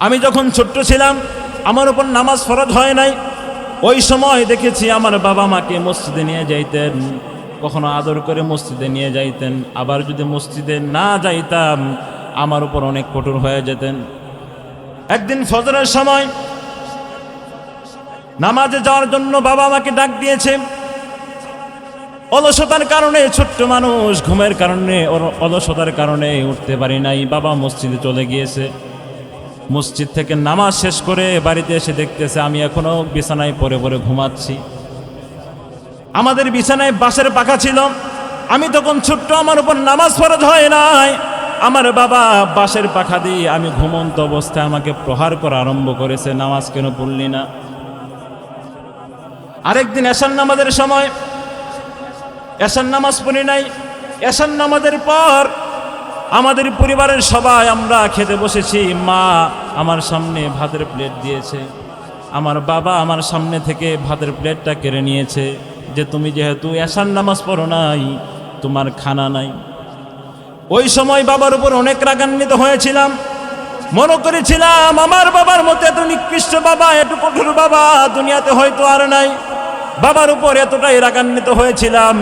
আমি যখন ছোট্ট ছিলাম, আমার উপর নামাজ ফরজ হয় নাই, ওই সময় দেখেছি আমার বাবা মাকে মসজিদে নিয়ে যাইতেন, কখনো আদর করে মসজিদে নিয়ে যাইতেন, আবার যদি মসজিদে না যাইতাম আমার উপর অনেক কঠোর হয়ে যেতেন। একদিন ফজরের সময় নামাজে যাওয়ার জন্য বাবা আমাকে ডাক দিয়েছে। অলসতার কারণে, ছোট্ট মানুষ, ঘুমের কারণে, অলসতার কারণে উঠতে পারি নাই। বাবা মসজিদে চলে গিয়েছে। মসজিদ থেকে নামাজ শেষ করে বাড়িতে এসে দেখতেছে আমি এখনো বিছানায় পড়ে পড়ে ঘুমাচ্ছি। আমাদের বিছানায় বাঁশের পাখা ছিল। আমি তখন ছোট্ট, আমার উপর নামাজ ফরজ হয় নাই। আমার বাবা বাঁশের পাখা দিয়ে আমি ঘুমন্ত অবস্থায় আমাকে প্রহার করা আরম্ভ করেছে, নামাজ কেন পড়লি না। আরেকদিন এশার নামাজের সময়, এশার নামাজ পড়ি নাই। এশার নামাজের পর আমাদের পরিবারের সবাই আমরা খেতে বসেছি। মা আমার সামনে ভাতের প্লেট দিয়েছে। আমার বাবা আমার সামনে থেকে ভাতের প্লেটটা কেড়ে নিয়েছে, যে তুমি যেহেতু এশার নামাজ পড়ো নাই, তোমার খানা নাই। ওই সময় বাবার উপর অনেক রাগান্বিত হয়েছিলাম। মনে করেছিলাম আমার বাবার মতো এত নিকৃষ্ট বাবা, এত কঠোর বাবা দুনিয়াতে হয়তো আর নাই। বাবার উপর এতটাই রাগান্বিত হয়েছিলাম,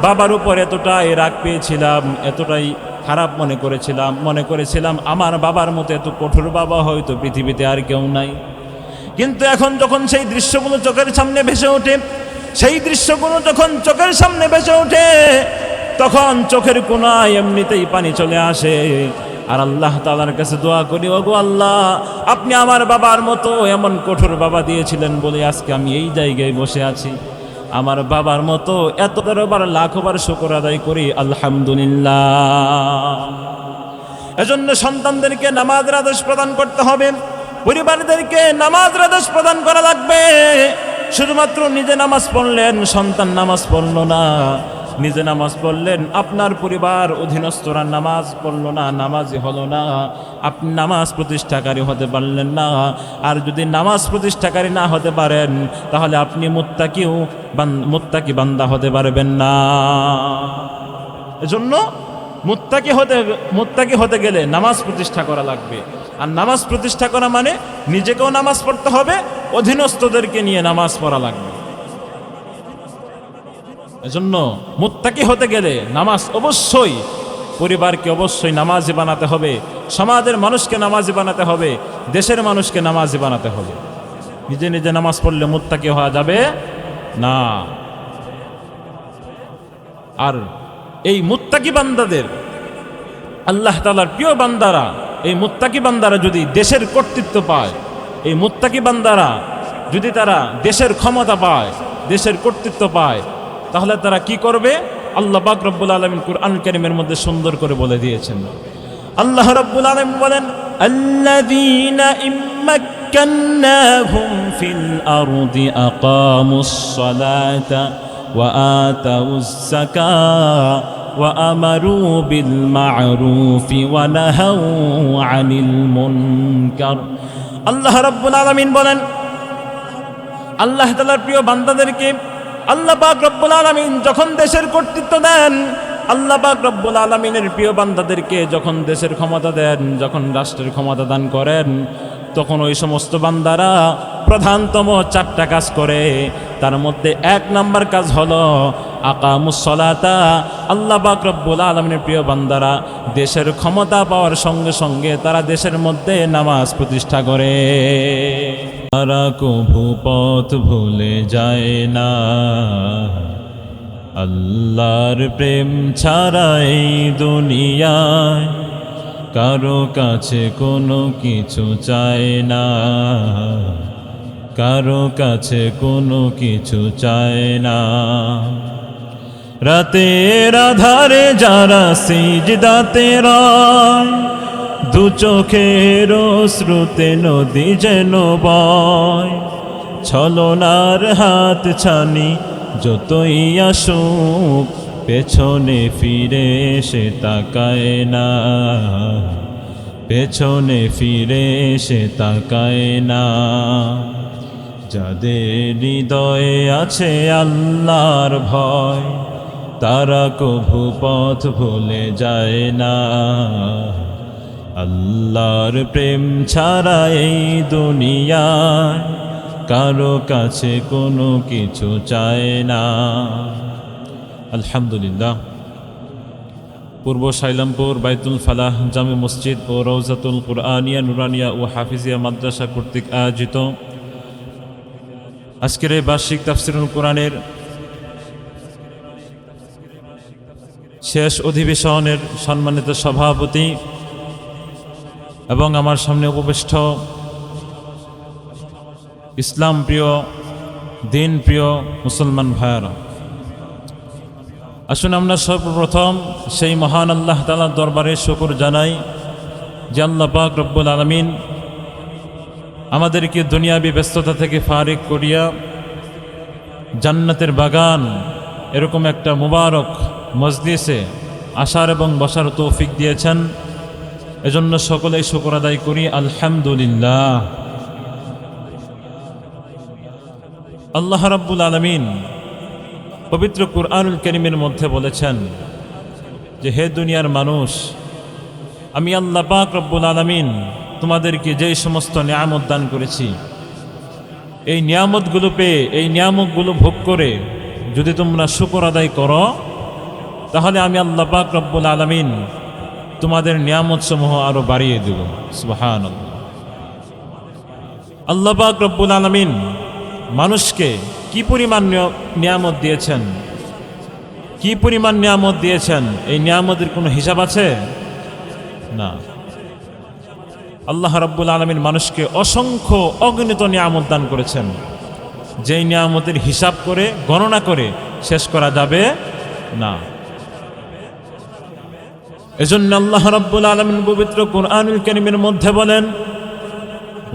বাবার উপর এতটাই রাগ পেয়েছিলাম, এতটাই খারাপ মনে করেছিলাম আমার বাবার মতো এত কঠোর বাবা হয়তো পৃথিবীতে আর কেউ নাই। কিন্তু এখন যখন সেই দৃশ্যগুলো চোখের সামনে ভেসে ওঠে, সেই দৃশ্যগুলো যখন চোখের সামনে ভেসে ওঠে, তখন চোখের কোণায় এমনিতেই পানি চলে আসে। আর আল্লাহ তাআলার কাছে দোয়া করি, ওগো আল্লাহ, আপনি আমার বাবার মতো এমন কঠোর বাবা দিয়েছিলেন বলে আজকে আমি এই জায়গায় বসে আছি। আমার বাবার মতো এত বার লাখবার শুকর আদায় করি, আলহামদুলিল্লাহ। এজন্য সন্তানদেরকে নামাজের আদেশ প্রদান করতে হবে, পরিবারদেরকে নামাজের আদেশ প্রদান করা লাগবে। শুধুমাত্র নিজে নামাজ পড়লেন, সন্তান নামাজ পড়ল না, নিজে নামাজ পড়লেন, আপনার পরিবার অধীনস্থরা নামাজ পড়ল না, নামাজি হলো না, আপনি নামাজ প্রতিষ্ঠাকারী হতে পারলেন না। আর যদি নামাজ প্রতিষ্ঠাকারী না হতে পারেন, তাহলে আপনি মুত্তাকি বান্দা হতে পারবেন না। এজন্য মুত্তাকি হতে গেলে নামাজ প্রতিষ্ঠা করা লাগবে। আর নামাজ প্রতিষ্ঠা করা মানে নিজেকেও নামাজ পড়তে হবে, অধীনস্থদেরকে নিয়ে নামাজ পড়া লাগবে। এজন্য মুত্তাকি হতে গেলে নামাজ অবশ্যই, পরিবারকে অবশ্যই নামাজি বানাতে হবে, সমাজের মানুষকে নামাজি বানাতে হবে, দেশের মানুষকে নামাজি বানাতে হবে। নিজে নিজে নামাজ পড়লে মুত্তাকি হওয়া যাবে না। আর এই মুত্তাকি বান্দাদের, আল্লাহ তাআলার প্রিয় বান্দারা, এই মুত্তাকি বান্দারা যদি দেশের কর্তৃত্ব পায়, এই মুত্তাকি বান্দারা যদি তারা দেশের ক্ষমতা পায়, দেশের কর্তৃত্ব পায়, তাহলে তারা কি করবে? আল্লাহ পাক রব্বুল আলামিন কুরআন কারীমের মধ্যে সুন্দর করে বলে দিয়েছেন। আল্লাহ রব্বুল আলামিন বলেন, আল্লাযীনা ইম্মাক্কান্নাহুম ফিল আরদি আকামুস সালাতা ওয়া আতাউস যাকাতা ওয়া আমারু বিল মা'রুফি ওয়া নাহাউ আনিল মুনকার। আল্লাহ রব্বুল আলামিন বলেন, আল্লাহ তাআলার প্রিয় বান্দাদেরকে আল্লাহ পাক রব্বুল আলামিন যখন দেশের কর্তৃত্ব দেন, আল্লাহ পাক রব্বুল আলামিনের প্রিয় বান্দাদেরকে যখন দেশের ক্ষমতা দেন, যখন রাষ্ট্রের ক্ষমতা দান করেন, তখন ওই সমস্ত বান্দারা প্রধানতম 4টা কাজ করে। তার মধ্যে 1 নাম্বার কাজ হলো আকামুস সালাতা। আল্লাহ পাক রব্বুল আলামিনের প্রিয় বান্দারা দেশের ক্ষমতা পাওয়ার সঙ্গে সঙ্গে তারা দেশের মধ্যে নামাজ প্রতিষ্ঠা করে। তারা কভু পথ ভুলে যায় না, আল্লাহর প্রেম ছাড়া এই দুনিয়ায় কারো কাছে কোনো কিছু চায় না, কারো কাছে কোনো কিছু চায় না। রাতের আধারে যারা সিজদাতে রয়, দু চোখের অশ্রুতে নদী যেন বয়, ছলনার হাত ছানি যতই আসুক, পেছনে ফিরে সে তাকায় না, পেছনে ফিরে সে তাকায় না। যাদের হৃদয়ে আছে আল্লাহর ভয়, তারা কভু পথ ভুলে যায় না, আল্লাহর প্রেম ছাড়া এই দুনিয়ায় কারো কাছে কোনো কিছু চায় না। আলহামদুলিল্লাহ। পূর্ব শাইলামপুর বাইতুল ফালাহ জামে মসজিদ ও রওজাতুল কুরআনিয়া নুরানিয়া ও হাফিজিয়া মাদ্রাসা কর্তৃক আয়োজিত আজকের এই বার্ষিক তাফসিরুল কোরআনের শেষ অধিবেশনের সম্মানিত সভাপতি এবং আমার সামনে উপবিষ্ট ইসলাম প্রিয় দিন প্রিয় মুসলমান ভাইয়েরা, আসুন আমরা সর্বপ্রথম সেই মহান আল্লাহ তাআলার দরবারে শুকর জানাই যে আল্লাহ পাক রব্বুল আলামিন আমাদেরকে দুনিয়াবি ব্যস্ততা থেকে ফারিক করিয়া জান্নাতের বাগান এরকম একটা মুবারক মজলিসে আসার এবং বসার তৌফিক দিয়েছেন। এজন্য সকলেই শুকর আদায় করি আলহামদুলিল্লাহ। আল্লাহ রাব্বুল আলামিন পবিত্র কুরআনুল কারীমের মধ্যে বলেছেন যে হে দুনিয়ার মানুষ, আমি আল্লাহ পাক রব্বুল আলামিন তোমাদেরকে যেই সমস্ত নিয়ামত দান করেছি, এই নিয়ামতগুলো পেয়ে এই নিয়ামতগুলো ভোগ করে যদি তোমরা শুকর আদায় করো, তাহলে আমি আল্লাহ পাক রব্বুল আলামিন তোমাদের নিয়ামতসমূহ আরো বাড়িয়ে দেব। সুবহানাল্লাহ। আল্লাহ পাক রব্বুল আলামিন মানুষকে কি পরিমাণ নিয়ামত দিয়েছেন, কি পরিমাণ নিয়ামত দিয়েছেন, এই নিয়ামতের কোনো হিসাব আছে? না। আল্লাহ রাব্বুল আলামিন মানুষকে অসংখ্য অগণিত নিয়ামত দান করেছেন, যেই নিয়ামতের হিসাব করে গণনা করে শেষ করা যাবে না। এজন্য আল্লাহ রাব্বুল আলামিন পবিত্র কুরআনুল কারীমের মধ্যে বলেন,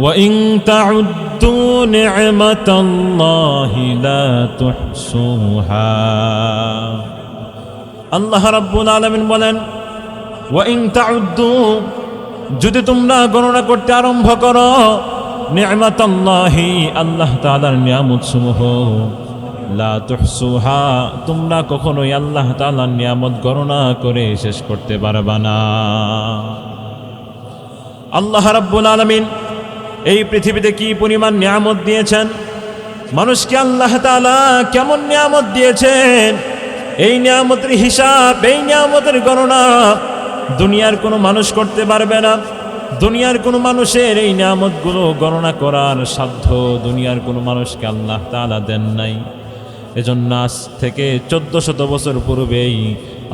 ওয়া ইন তাউদ্দু নি'মাতাল্লাহি লা তুহসুহা। আল্লাহ রাব্বুল আলামিন বলেন, ওয়া ইন তাউদ্দু, যদি তোমরা গণনা করতে আরম্ভ করো, নি'মাতাল্লাহি, আল্লাহ তাআলার নিয়ামতসমূহ, লা তুহসুহা, তোমরা কখনোই আল্লাহ তাআলার নিয়ামত গণনা করে শেষ করতে পারবে না। আল্লাহ রাব্বুল আলামিন এই পৃথিবীতে কি পরিমাণ নিয়ামত দিয়েছেন, মানুষকে আল্লাহ তাআলা কেমন নিয়ামত দিয়েছেন, এই নিয়ামতের হিসাব, এই নিয়ামতের গণনা দুনিয়ার কোনো মানুষ করতে পারবে না। দুনিয়ার কোনো মানুষের এই নিয়ামতগুলো গণনা করার সাধ্য দুনিয়ার কোনো মানুষকে আল্লাহ তাআলা দেন নাই। এজন্য আজ থেকে 1400 বছর পূর্বেই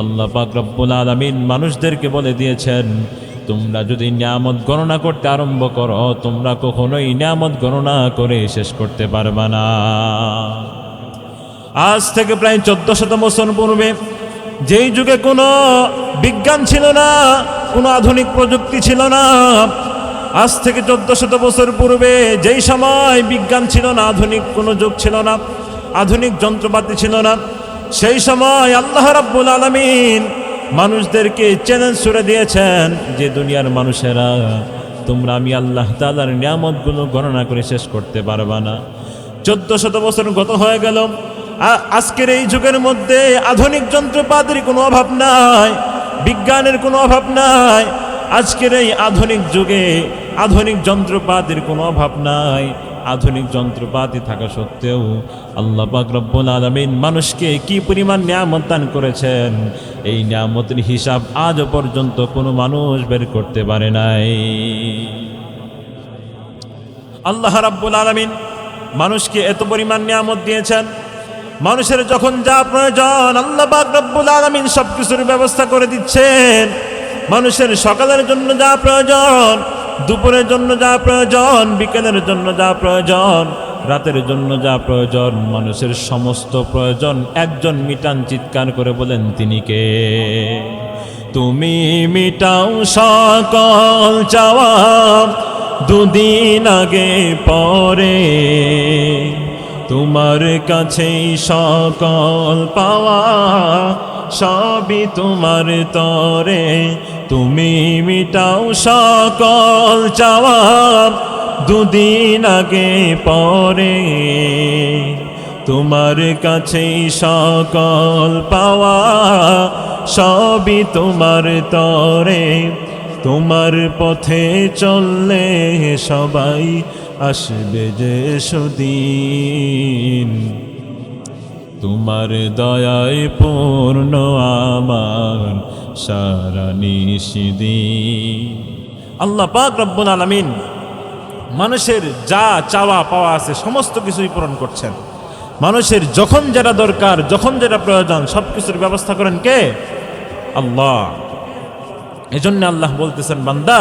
আল্লাহ পাক রব্বুল আলামিন মানুষদেরকে বলে দিয়েছেন, তোমরা যদি নিয়ামত গণনা করতে আরম্ভ করো, তোমরা কখনোই নিয়ামত গণনা করে শেষ করতে পারবে না। আজ থেকে প্রায় 1400 বছর পূর্বে, যেই যুগে কোনো বিজ্ঞান ছিল না, কোনো আধুনিক প্রযুক্তি ছিল না, আজ থেকে 1400 বছর পূর্বে যেই সময় বিজ্ঞান ছিল না, আধুনিক কোনো যুগ ছিল না, আধুনিক যন্ত্রপাতি ছিল না, সেই সময় আল্লাহ রাব্বুল আলামিন মানুষদেরকে চ্যালেঞ্জ ছুড়ে দিয়েছেন যে দুনিয়ার মানুষেরা, তোমরা আমি আল্লাহ তাআলার নিয়ামতগুলো গণনা করে শেষ করতে পারবা না। 1400 বছর গত হয়ে গেল। আজকের এই যুগের মধ্যে আধুনিক যন্ত্রপাতির কোনো অভাব নাই, বিজ্ঞানের কোনো অভাব নাই। আজকের এই আধুনিক যুগে আধুনিক যন্ত্রপাতির কোনো অভাব নাই। আধুনিক যন্ত্রপাতি থাকা সত্ত্বেও আল্লাহ পাক রব্বুল আলামিন মানুষকে কি পরিমাণ নিয়ামত দান করেছেন, এই নিয়ামতের হিসাব আজ পর্যন্ত কোনো মানুষ বের করতে পারে নাই। আল্লাহ রাব্বুল আলামিন মানুষকে এত পরিমাণ নিয়ামত দিয়েছেন, মানুষের যখন যা প্রয়োজন আল্লাহ পাক রব্বুল আলামিন সবকিছুর ব্যবস্থা করে দিচ্ছেন। মানুষের সকালের জন্য যা প্রয়োজন, দুপুরের জন্য যা প্রয়োজন, বিকেলের জন্য যা প্রয়োজন, রাতের জন্য যা প্রয়োজন, মানুষের সমস্ত প্রয়োজন একজন মিটান। চিৎকার করে বলেন, তিনি কে? তুমি মিটাও সকল চাওয়া, দুদিন আগে পরে তোমার কাছেই সকল পাওয়া, সবই তোমার তরে। তুমি মিটাও সকল চাওয়া, দুদিন আগে পরে তোমার কাছেই সকল পাওয়া, সবই তোমার তরে। তোমার পথে চললে সবাই আসবে যে সুদিন, তোমার দয়ায় পূর্ণ আমার সারা নিশিদিন। আল্লাহ পাক রব্বুল আলামিন মানুষের যা চাওয়া পাওয়া আছে সমস্ত কিছুই পূরণ করছেন। মানুষের যখন যেটা দরকার, যখন যেটা প্রয়োজন, সব কিছুর ব্যবস্থা করেন কে? আল্লাহ। এজন্য আল্লাহ বলতেছেন, বান্দা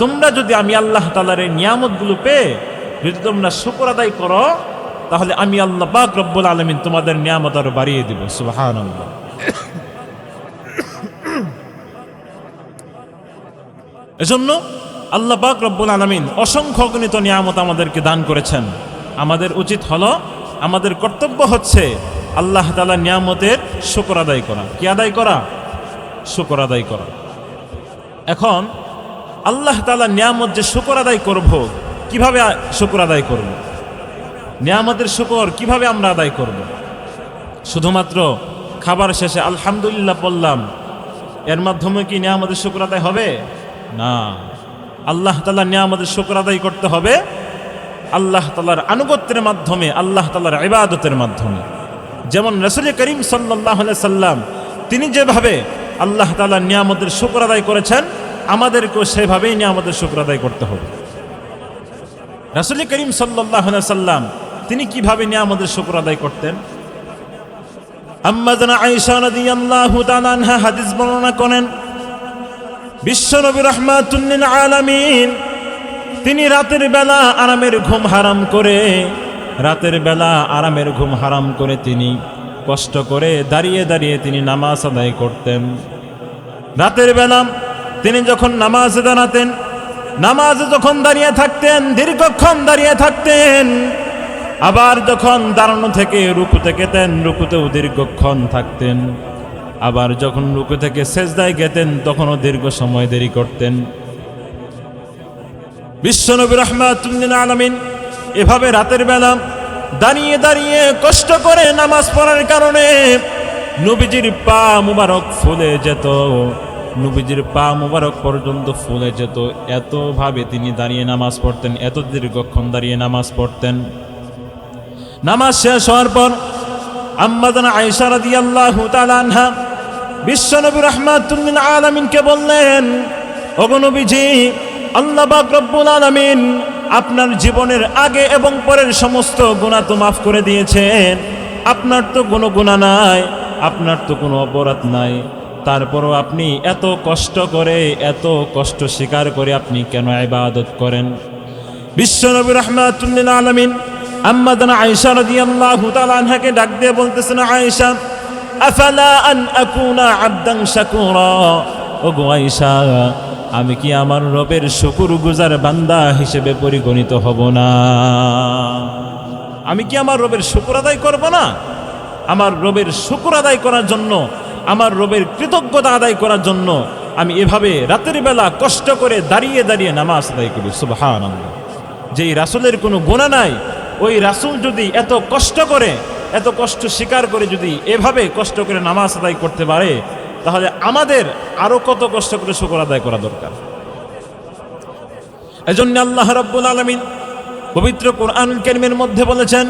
তোমরা যদি আমি আল্লাহ তাআলার এই নিয়ামতগুলো পেয়ে যদি তোমরা শুকর আদায় করো, তাহলে আমি আল্লাহ পাক রব্বুল আলামিন তোমাদের নিয়ামত আরো বাড়িয়ে দিব। সুবহানাল্লাহ। এজন্য আল্লাহ পাক রব্বুল আলামিন অসংখ্য অগণিত নিয়ামত আমাদেরকে দান করেছেন। আমাদের উচিত হলো, আমাদের কর্তব্য হচ্ছে আল্লাহ তাআলার নিয়ামতের শুকর আদায় করা। কি আদায় করা? শুকর আদায় করা। এখন আল্লাহ তাআলার নিয়ামত যে শুকর আদায় করব, কিভাবে শুকর আদায় করব? নিয়ামতের শুকর কিভাবে আমরা আদায় করব? শুধুমাত্র খাবার শেষে আলহামদুলিল্লাহ বললাম, এর মাধ্যমে কি নিয়ামতের শুকর আদায় হবে? না। আল্লাহ তাআলার নিয়ামতের শুকর আদায় করতে হবে আল্লাহ তাআলার আনুগত্যের মাধ্যমে, আল্লাহ তাআলার ইবাদতের মাধ্যমে। যেমন রাসূল করিম সাল্লাল্লাহু আলাইহি সাল্লাম তিনি যেভাবে আল্লাহ তাআলার নিয়ামতের শুকর আদায় করেছেন, আমাদেরকেও সেভাবেই নিয়ামতের শুকর আদায় করতে হবে। রাসূল করিম সাল্লাল্লাহু আলাইহি সাল্লাম তিনি কিভাবে নিয়ামতের শুকর আদায় করতেন? আম্মা জানা আয়েশা রাদিয়াল্লাহু তাআলা আনহা হাদিস বর্ণনা করেন, বিশ্বনবী রাহমাতুল লিল আলামিন তিনি রাতের বেলা আরামের ঘুম হারাম করে, রাতের বেলা আরামের ঘুম হারাম করে তিনি কষ্ট করে দাঁড়িয়ে দাঁড়িয়ে তিনি নামাজ আদায় করতেন। রাতের বেলা তিনি যখন নামাজে দাঁড়াতেন, নামাজে যখন দাঁড়িয়ে থাকতেন দীর্ঘক্ষণ দাঁড়িয়ে থাকতেন, আবার যখন দাঁড়ানো থেকে রুকুতে গেতেন রুকুতেও দীর্ঘক্ষণ থাকতেন, আবার যখন রুকু থেকে সেজদায় গেতেন তখনও দীর্ঘ সময় দেরি করতেন। বিশ্বনবী রাহমাতুল লিল আলামিন এভাবে রাতের বেলা দাঁড়িয়ে দাঁড়িয়ে কষ্ট করে নামাজ পড়ার কারণে নবীজির পা মুবারক ফুলে যেত, নবীজির পা মুবারক পর্যন্ত ফুলে যেত। এতভাবে তিনি দাঁড়িয়ে নামাজ পড়তেন, এত দীর্ঘক্ষণ দাঁড়িয়ে নামাজ পড়তেন। নামাজ শেষ হওয়ার পর আম্মা জানা আয়েশা রাদিয়াল্লাহু তাআলা আনহা বিশ্বনবী রাহমাতুল লিল আলামিনকে বললেন, ওগো নবীজি, আল্লাহ পাক রব্বুল আলামিন আপনার জীবনের আগে এবং পরের সমস্ত গুনাহ তো মাফ করে দিয়েছেন, আপনার তো কোনো গুনাহ নাই, আপনার তো কোনো অপরাধ নাই, তারপরও আপনি এত কষ্ট করে, এত কষ্ট স্বীকার করে আপনি কেন ইবাদত করেন? বিশ্বনবী রাহমাতুল লিল আলামিন আম্মা জানা আয়েশা রাদিয়াল্লাহু তাআলা আনহাকে ডাক দিয়ে বলতেছেন, আয়েশা আফালা আন আকুনা আবদান শাকুরা, ওগো আয়েশা, আমি কি আমার রবের শুকরগুজার বান্দা হিসেবে পরিগণিত হব না? আমি কি আমার রবের শুকর আদায় করব না? আমার রবের শুকর আদায় করার জন্য, আমার রবের কৃতজ্ঞতা আদায় করার জন্য আমি এভাবে রাতের বেলা কষ্ট করে দাঁড়িয়ে দাঁড়িয়ে নামাজ আদায় করি। সুবহানাল্লাহ। যেই রাসূলের কোনো গুনাহ নাই, ওই রাসূল যদি এত কষ্ট করে, এত কষ্ট স্বীকার করে যদি এভাবে কষ্ট করে নামাজ আদায় করতে পারে, তাহলে আমাদের আরো কত কষ্ট করে শুকর আদায় করা দরকার। এজন্য আল্লাহ রাব্বুল আলামিন পবিত্র কোরআনুল কারীমের মধ্যে বলেছেন,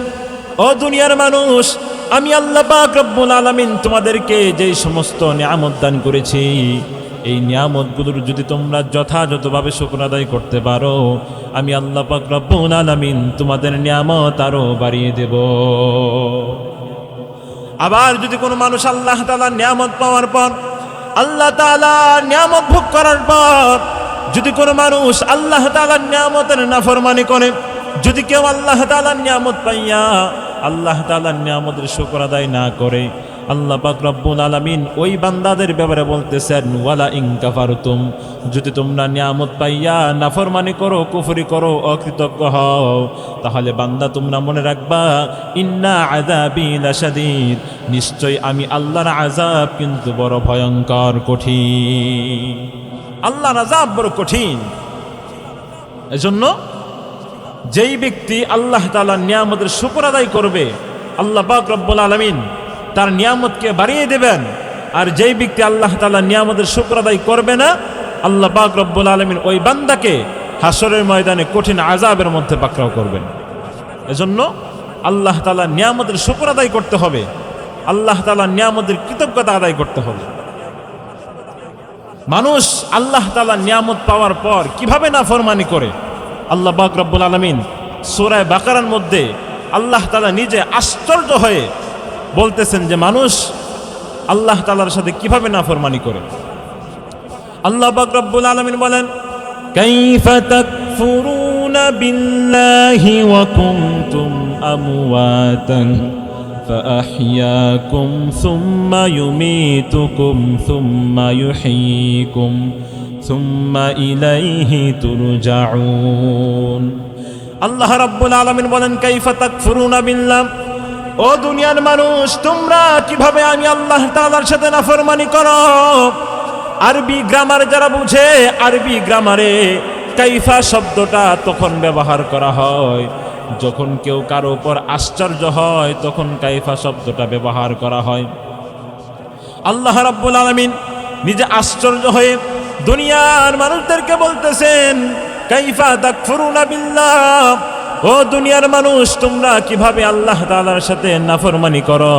ও দুনিয়ার মানুষ, আমি আল্লাহ পাক রব্বুল আলামিন তোমাদেরকে যেই সমস্ত নিয়ামত দান করেছি, এই নিয়ামতগুলোর যদি তোমরা যথাযথভাবে শুকর আদায় করতে পারো, আমি আল্লাহ পাক রব্বুল আলামিন তোমাদের নিয়ামত আরো বাড়িয়ে দেব। আবার যদি কোনো মানুষ আল্লাহ তাআলার নিয়ামত পাওয়ার পর, আল্লাহ তাআলার নিয়ামত ভোগ করার পর যদি কোনো মানুষ আল্লাহ তাআলার নিয়ামতের নাফরমানি করে, যদি কেউ আল্লাহ তাআলার নিয়ামত পাইয়া আল্লাহ তাআলার নিয়ামতের শুকর আদায় না করে, আল্লাহ পাক রব্বুল আলামিন ওই বান্দাদের ব্যাপারে বলতেছেন, ওয়ালা ইন কাফারতুম, যদি তোমরা নিয়ামত পাইয়া নাফরমানি করো, কুফরি করো, অকৃতজ্ঞ হও, তাহলে বান্দা তোমরা মনে রাখবা, ইন্না আযাবি লাশাদীদ, নিশ্চয় আমি আল্লাহর আযাব কিন্তু বড় ভয়ঙ্কর, কঠিন। আল্লাহর আযাব বড় কঠিন। এজন্য যেই ব্যক্তি আল্লাহ তাআলার নিয়ামতের শুকর আদায় করবে, আল্লাহ পাক রব্বুল আলামিন তার নিয়ামতকে বাড়িয়ে দেবেন। আর যেই ব্যক্তি আল্লাহ তাআলার নিয়ামতের শুকর আদায় করবে না, আল্লাহ পাক রব্বুল আলামিন ওই বান্দাকে হাসরের ময়দানে কঠিন আযাবের মধ্যে পাকড়াও করবেন। এজন্য আল্লাহ তাআলার নিয়ামতের শুকর আদায় করতে হবে, আল্লাহ তাআলার নিয়ামতের কৃতজ্ঞতা আদায় করতে হবে। মানুষ আল্লাহ তাআলার নিয়ামত পাওয়ার পর কিভাবে নাফরমানি করে, আল্লাহ পাক রব্বুল আলামিন সূরা বাকারার মধ্যে আল্লাহ তাআলা নিজে আশ্চর্য হয়ে বলতেছেন যে মানুষ আল্লাহ তাআলার সাথে কিভাবে নাফরমানি করে। আল্লাহ পাক রব্বুল আলামিন বলেন, কাইফা তাকফুরুনা বিল্লাহি ওয়া কুনতুম আমওয়াতান فأحياكم ثم يميتكم ثم يحييكم ثم إليه ترجعون। আল্লাহ রাব্বুল আলামিন বলেন, কাইফা তাকফুরুনা বিল্লাহ, ও দুনিয়ার মানুষ তোমরা কিভাবে আমি আল্লাহ তাআলার সাথে নাফরমানি করো। আরবি গ্রামার যারা বুঝে, আরবি গ্রামারে কাইফা শব্দটা তখন ব্যবহার করা হয় যখন কেউ কারো উপর আশ্চর্য হয়, তখন কাইফা শব্দটা ব্যবহার করা হয়। আল্লাহ রাব্বুল আলামিন নিজে আশ্চর্য হয়ে দুনিয়ার মানুষদেরকে বলতেছেন, কাইফা তাকফুরুনা বিল্লাহ, ও দুনিয়ার মানুষ তোমরা কিভাবে আল্লাহ তাআলার সাথে নাফরমানি করো।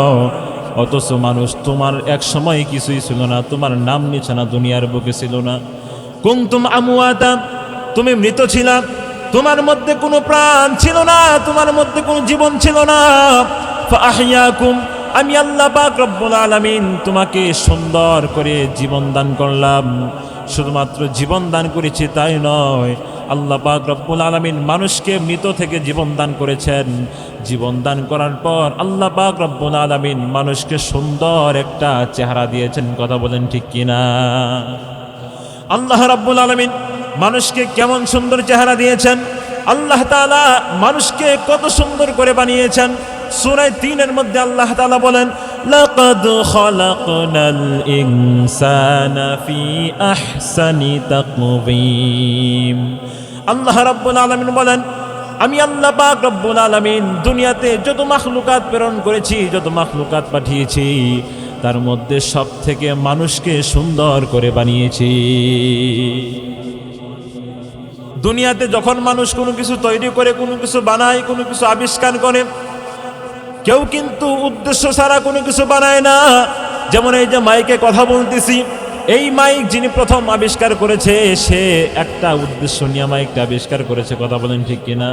অথচ মানুষ তোমার এক সময় কিছুই ছিল না, তোমার নাম নিশানা দুনিয়ার বুকে ছিল না। কুনতুম আমওয়াতা, তুমি মৃত ছিলা, তোমার মধ্যে কোনো প্রাণ ছিল না, তোমার মধ্যে কোনো জীবন ছিল না। ফাআহইয়াকুম, আমি আল্লাহ পাক রব্বুল আলামিন তোমাকে সুন্দর করে জীবন দান করলাম। শুধুমাত্র জীবন দান করেছি তাই নয়, আল্লাহ পাক রব্বুল আলামিন মানুষকে মৃত থেকে জীবন দান করেছেন। জীবন দান করার পর আল্লাহ পাক রব্বুল আলামিন মানুষকে সুন্দর একটা চেহারা দিয়েছেন। কথা বলেন ঠিক কিনা? আল্লাহ রাব্বুল আলামিন মানুষকে কেমন সুন্দর চেহারা দিয়েছেন, আল্লাহ তাআলা মানুষকে কত সুন্দর করে বানিয়েছেন। সূরা ৩-এর মধ্যে আল্লাহ তাআলা বলেন, লাকাদ খালাকনাল ইনসানা ফি আহসানি তাকওয়িম। আল্লাহ রাব্বুল আলামিন বলেন, আমি আল্লাহ পাক রব্বুল আলামিন দুনিয়াতে যত মাখলুকাত প্রেরণ করেছি, যত মাখলুকাত পাঠিয়েছি, তার মধ্যে সব থেকে মানুষকে সুন্দর করে বানিয়েছি। দুনিয়াতে যখন মানুষ কোনো কিছু তৈরি করে, কোনো কিছু বানায়, কোনো কিছু আবিষ্কার করে, কেউ কিন্তু উদ্দেশ্য ছাড়া কোনো কিছু বানায় না। যেমন এই যে মাইকে কথা বলতেছি, এই মাইক যিনি প্রথম আবিষ্কার করেছে সে একটা উদ্দেশ্য নিয়ে মাইকটা আবিষ্কার করেছে। কথা বলেন ঠিক কিনা?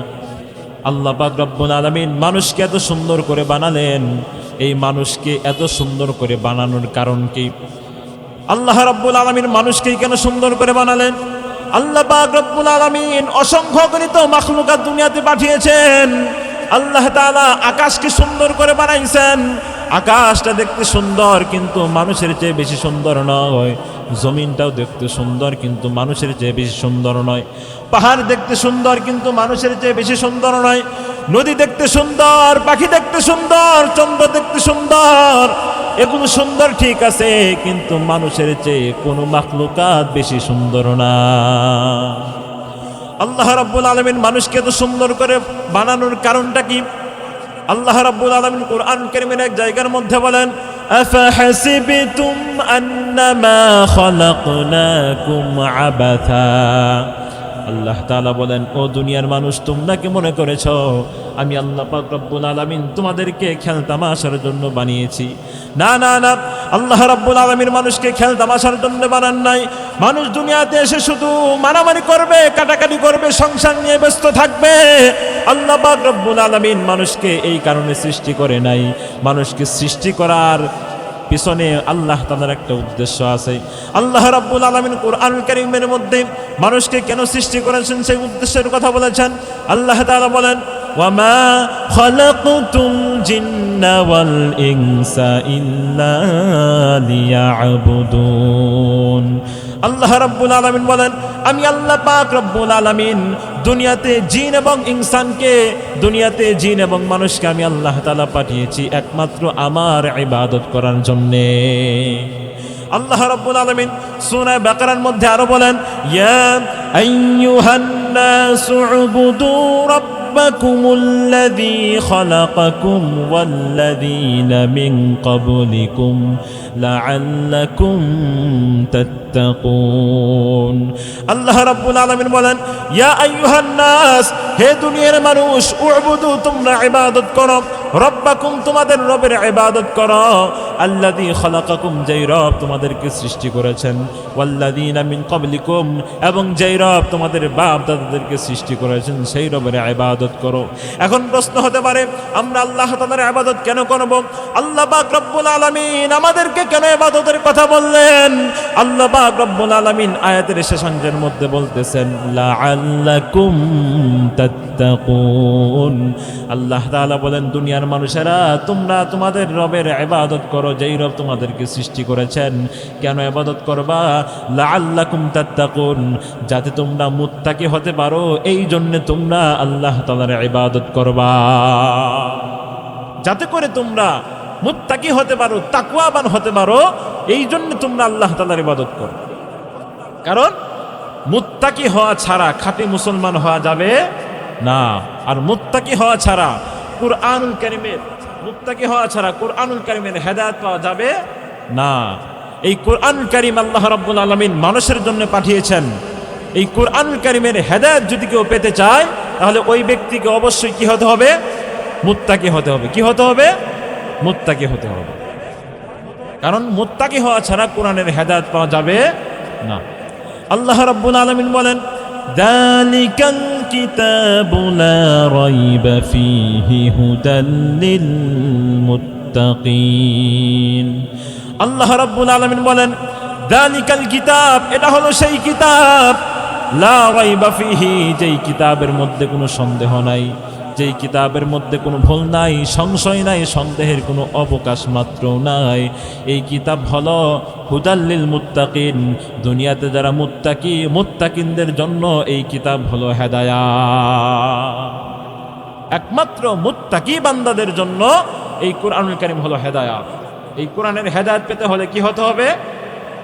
আল্লাহ পাক রব্বুল আলামিন মানুষকে এত সুন্দর করে বানালেন। এই মানুষকে এত সুন্দর করে বানানোর কারণ কি? আল্লাহ রাব্বুল আলামিন মানুষকে কেন সুন্দর করে বানালেন? আল্লাহ পাক রব্বুল আলামিন অসংখ্য গণিত মাখলুকাত দুনিয়াতে পাঠিয়েছেন। আল্লাহ তাআলা আকাশকে সুন্দর করে বানাইছেন। আকাশটা দেখতে সুন্দর কিন্তু মানুষের চেয়ে বেশি সুন্দর নয়। জমিনটাও দেখতে সুন্দর কিন্তু মানুষের চেয়ে বেশি সুন্দর নয়। পাহাড় দেখতে সুন্দর কিন্তু মানুষের চেয়ে বেশি সুন্দর নয়। নদী দেখতে সুন্দর, পাখি দেখতে সুন্দর, চন্দ্র দেখতে সুন্দর, এগুলো সুন্দর ঠিক আছে, কিন্তু মানুষের চেয়ে কোনো মাখলুকাত বেশি সুন্দর না। আল্লাহ রাব্বুল আলামিন মানুষকে এত সুন্দর করে বানানোর কারণটা কি? আল্লাহ রাব্বুল আলামিন কুরআন কারীমের এক জায়গার মধ্যে বলেন, আফাহাসিবতুম আন্নামা খালাকনাকুম আবাথা। আল্লাহ তাআলা বলেন, ও দুনিয়ার মানুষ তোমরা কি মনে করেছো আমি আল্লাহ পাক রব্বুল আলামিন তোমাদেরকে খেলতামাশার জন্য বানিয়েছি? না না না, আল্লাহ রাব্বুল আলামিন মানুষকে খেলতামাশার জন্য বানান নাই। মানুষ দুনিয়াতে এসে শুধু মারামারি করবে, কাটাকাটি করবে, সংসার নিয়ে ব্যস্ত থাকবে। আল্লাহ পাক রব্বুল আলামিন মানুষকে এই কারণে সৃষ্টি করে নাই। মানুষকে সৃষ্টি করার পিছনে আল্লাহ তাআলার একটা উদ্দেশ্য আছে। আল্লাহ রাব্বুল আলামিন কুরআনুল কারীমের মধ্যে মানুষকে কেন সৃষ্টি করেছেন সেই উদ্দেশ্যের কথা বলেছেন। আল্লাহ তাআলা বলেন, ওয়ামা খালাকতুল জিন্না ওয়াল ইনসা ইল্লা লিয়াবুদুন। আল্লাহ রাব্বুল আলামিন বলেন, আমি আল্লাহ পাক রব্বুল আলামিন দুনিয়াতে জিন এবং ইনসানকে, দুনিয়াতে জিন এবং মানুষকে আমি আল্লাহ তাআলা পাঠিয়েছি একমাত্র আমার ইবাদত করার জন্যে। আল্লাহ রাব্বুল আলামিন সূরা বাকারার মধ্যে আরো বলেন, ইয়া আইয়ুহান নাসু উবুদু রাব্বাকুমুল্লাযী খালাকাকুম ওয়াল্লাযীনা মিন ক্বাবলিকুম لعلكم تتقون আল্লাহ রাব্বুল আলামিন বলেন ইয়া আইয়ুহান নাস হে দুনিয়ার মানুষ উবুদু তোমরা ইবাদত করো রব্বাকুম তোমাদের রবের ইবাদত করো আল্লাযী খালাকাকুম যেই রব তোমাদেরকে সৃষ্টি করেছেন ওয়াল্লাযীনা মিন ক্বাবলিকুম এবং যেই রব তোমাদের বাপ দাদাদেরকে সৃষ্টি করেছেন সেই রবের ইবাদত করো এখন প্রশ্ন হতে পারে আমরা আল্লাহ তাআলার ইবাদত কেন করব আল্লাহ পাক রব্বুল আলামিন আমাদেরকে কেন ইবাদতের কথা বললেন আল্লাহ পাক রব্বুল আলামিন আয়াতের শেষাংশের মধ্যে বলতেছেন লাআল্লাকুম তাত্তাকুন আল্লাহ তাআলা বলেন দুনিয়ার মানুষেরা তোমরা তোমাদের রবের ইবাদত করো যেই রব তোমাদেরকে সৃষ্টি করেছেন কেন ইবাদত করবা লাআল্লাকুম তাত্তাকুন যাতে তোমরা মুত্তাকি হতে পারো এই জন্য তোমরা আল্লাহ তাআলার ইবাদত করবা যাতে করে তোমরা মুত্তাকি হতে পারো তাকওয়াবান হতে পারো এই জন্য তোমরা আল্লাহ তাআলার ইবাদত করো কারণ মুত্তাকি হওয়া ছাড়া খাঁটি মুসলমান হওয়া যাবে না আর মুত্তাকি হওয়া ছাড়া কুরআনুল কারীমের মুত্তাকি হওয়া ছাড়া কুরআনুল কারীমের হেদায়েত পাওয়া যাবে না এই কুরআনুল কারীম আল্লাহ রাব্বুল আলামিন মানুষের জন্য পাঠিয়েছেন এই কুরআনুল কারীমের হেদায়েত যদি কেউ পেতে চায় তাহলে ওই ব্যক্তিকে অবশ্যই কি হতে হবে মুত্তাকি হতে হবে কি হতে হবে মুত্তাকি হতে হবে কারণ মুত্তাকি হওয়া ছাড়া কোরআনের হেদায়েত পাওয়া যাবে না আল্লাহ রাব্বুল আলামিন বলেন যালিকাল কিতাবু লা রাইবা ফীহি হুদাল লিল মুত্তাকিন আল্লাহ রাব্বুল আলামিন বলেন যালিকাল কিতাব এটা হলো সেই কিতাব লা রাইবা ফীহি যেই কিতাবের মধ্যে কোনো সন্দেহ নাই যেই কিতাবের মধ্যে কোনো ভুল নাই সংশয় নাই সন্দেহের কোনো অবকাশ মাত্র নাই এই কিতাব হলো হুদাল লিল মুত্তাকিন দুনিয়াতে যারা মুত্তাকি মুত্তাকিনদের জন্য এই কিতাব হলো হেদায়াত একমাত্র মুত্তাকি বান্দাদের জন্য এই কুরআনুল কারীম হলো হেদায়াত এই কোরআনের হেদায়েত পেতে হলে কি হতে হবে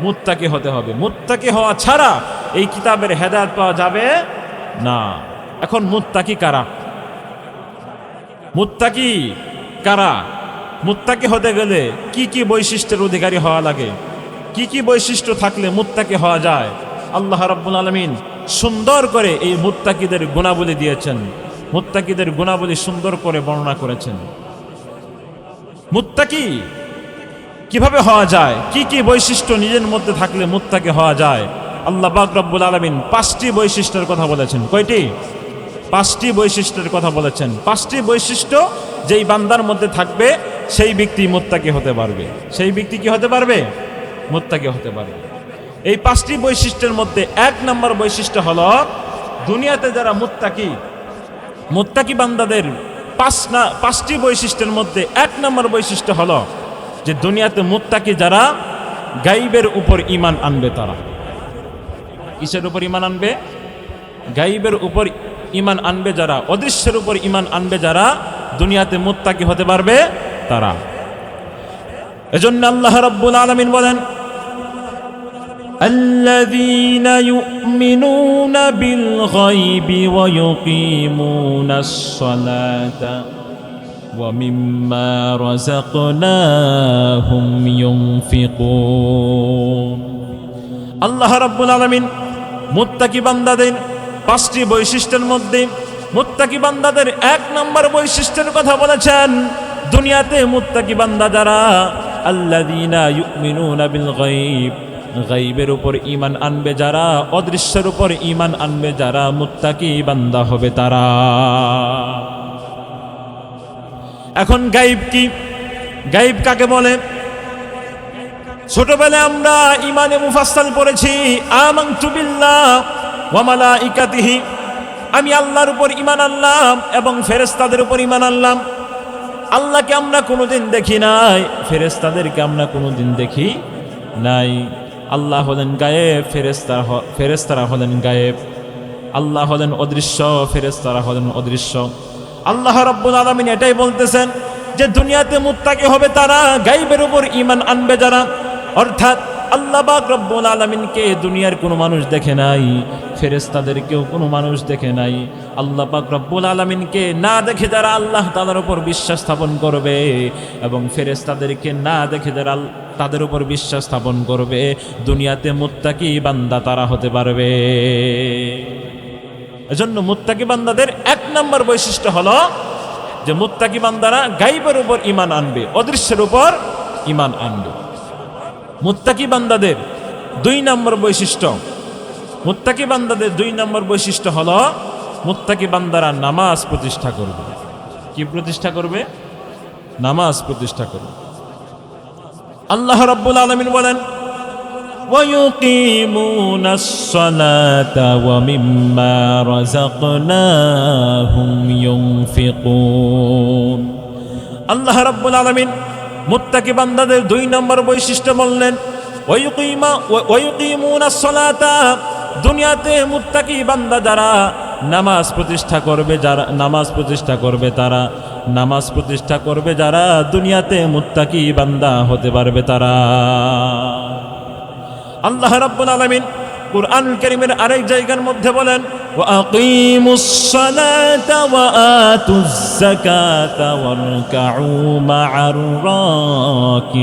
মুত্তাকি হতে হবে মুত্তাকি হওয়া ছাড়া এই কিতাবের হেদায়েত পাওয়া যাবে না এখন মুত্তাকি কারা মুত্তাকি কারা মুত্তাকি হতে গেলে কি কি বৈশিষ্ট্যের অধিকারী হওয়া লাগে কি কি বৈশিষ্ট্য থাকলে মুত্তাকি হওয়া যায় আল্লাহ রাব্বুল আলামিন সুন্দর করে এই মুত্তাকিদের গুণাবলী দিয়েছেন মুত্তাকিদের গুণাবলী সুন্দর করে বর্ণনা করেছেন মুত্তাকি কিভাবে হওয়া যায় কি কি বৈশিষ্ট্য নিজের মধ্যে থাকলে মুত্তাকি হওয়া যায় আল্লাহ পাক রব্বুল আলামিন 5টি বৈশিষ্ট্যের কথা বলেছেন কয়টি 5টি বৈশিষ্ট্যের কথা বলেছেন 5টি বৈশিষ্ট্য যেই বান্দার মধ্যে থাকবে সেই ব্যক্তি মুত্তাকি হতে পারবে সেই ব্যক্তি কি হতে পারবে মুত্তাকি হতে পারবে এই 5টি বৈশিষ্ট্যের মধ্যে 1 নম্বর বৈশিষ্ট্য হলো দুনিয়াতে যারা মুত্তাকি বান্দাদের 5টি বৈশিষ্ট্যের মধ্যে 1 নম্বর বৈশিষ্ট্য হলো যে দুনিয়াতে মুত্তাকি যারা গায়বের উপর ঈমান আনবে তারা কিসের উপর ঈমান আনবে গায়বের উপর ঈমান আনবে যারা অদৃশ্যের উপর ঈমান আনবে যারা দুনিয়াতে মুত্তাকি হতে পারবে তারা এজন্য আল্লাহ রাব্বুল আলামিন বলেন الذين يؤمنون بالغيب ويقيمون الصلاة ومما رزقناهم ينفقون আল্লাহ রাব্বুল আলামিন মুত্তাকি বান্দাদের 5টি বৈশিষ্ট্যের মধ্যে মুত্তাকি বান্দাদের 1 নম্বর বৈশিষ্ট্যের কথা বলেছেন দুনিয়াতে মুত্তাকি বান্দা যারা আল্লাযীনা ইউমিনুনা বিল গায়ব গায়বের উপর ঈমান আনবে যারা অদৃশ্যের উপর ঈমান আনবে যারা মুত্তাকি বান্দা হবে তারা এখন গায়ব কি গায়ব কাকে বলে ছোটবেলায় আমরা ঈমানে মুফাসসাল পড়েছি আমানতু বিল্লাহ ওয়া মালাইকাতিহি আমি আল্লাহর উপর ঈমান আনলাম এবং ফেরেশতাদের উপর ঈমান আনলাম আল্লাহকে আমরা কোনোদিন দেখি নাই ফেরেশতাদেরকে আমরা কোনোদিন দেখি নাই আল্লাহ হলেন গায়েব ফেরেশতারা হলেন গায়েব আল্লাহ হলেন অদৃশ্য ফেরেশতারা হলেন অদৃশ্য আল্লাহ রাব্বুল আলামিন এটাই বলতেছেন যে দুনিয়াতে মুত্তাকি হবে তারা গায়বের উপর ঈমান আনবে যারা অর্থাৎ আল্লাহ পাক রব্বুল আলামিনকে দুনিয়ার কোনো মানুষ দেখে নাই ফেরেশতাদেরকেও কোনো মানুষ দেখে নাই আল্লাহ পাক রব্বুল আলামিনকে না দেখে যারা আল্লাহ তাআলার উপর বিশ্বাস স্থাপন করবে এবং ফেরেশতাদেরকে না দেখে যারা তাদের উপর বিশ্বাস স্থাপন করবে, দুনিয়াতে মুত্তাকি বান্দা তারা হতে পারবে। এজন্য মুত্তাকি বান্দাদের এক নম্বর বৈশিষ্ট্য হলো যে মুত্তাকি বান্দারা গায়বের উপর ঈমান আনবে, অদৃশ্যের উপর ঈমান আনবে। মুত্তাকি বান্দাদের দুই নম্বর বৈশিষ্ট্য, মুত্তাকি বান্দাদের দুই নম্বর বৈশিষ্ট্য হলো মুত্তাকি বান্দারা নামাজ প্রতিষ্ঠা করবে। কি প্রতিষ্ঠা করবে? নামাজ প্রতিষ্ঠা করবে। আল্লাহ রাব্বুল আলামিন বলেন, وَيُقِيمُونَ الصَّلَاةَ وَمِمَّا رَزَقْنَاهُمْ يُنْفِقُونَ। আল্লাহ রাব্বুল আলামিন মুত্তাকি বান্দাদের দুই নম্বর বৈশিষ্ট্য বললেন, وَيُقِيمُونَ الصَّلَاةَ, দুনিয়াতে মুত্তাকি বান্দা যারা নামাজ প্রতিষ্ঠা করবে, যারা নামাজ প্রতিষ্ঠা করবে, তারা নামাজ প্রতিষ্ঠা করবে যারা দুনিয়াতে মুত্তাকি বান্দা হতে পারবে তারা। আল্লাহ রাব্বুল আলামিন কুরআনুল কারীমের আরেক জায়গার মধ্যে বলেন, ওয়াকিমুস সালাতা ওয়া আতুজ যাকাতা ওয়ারকাউ মা'আর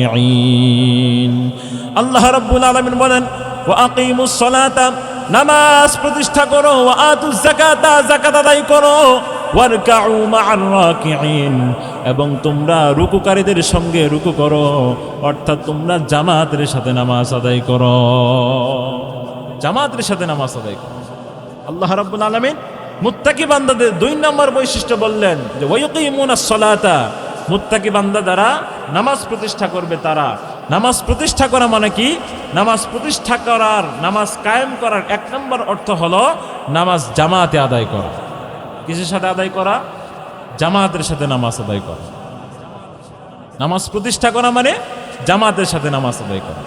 রাকিঈন। আল্লাহ রাব্বুল আলামিন বলেন, ওয়াকিমুস সালাতা, নামাজ প্রতিষ্ঠা করো, ওয়া আতুজ যাকাতা, যাকাত আদায় করো, ওয়ারকাউ মা'আর রাকিঈন, এবং তোমরা রুকুকারীদের সঙ্গে রুকু করো, অর্থাৎ তোমরা জামাতের সাথে নামাজ আদায় করো, জামাতের সাথে নামাজ আদায় করো। আল্লাহ রাব্বুল আলামিন মুত্তাকি বান্দাদের দুই নম্বর বৈশিষ্ট্য বললেন যে ওয়ায়ুকিমুনাস সালাতা, মুত্তাকি বান্দা যারা নামাজ প্রতিষ্ঠা করবে তারা। নামাজ প্রতিষ্ঠা করা মানে কি? নামাজ প্রতিষ্ঠা করার, নামাজ কায়েম করার এক নম্বর অর্থ হলো নামাজ জামাতে আদায় করা। কিসের সাথে আদায় করা? জামাতের সাথে নামাজ আদায় করা। নামাজ প্রতিষ্ঠা করা মানে জামাতের সাথে নামাজ আদায় করা।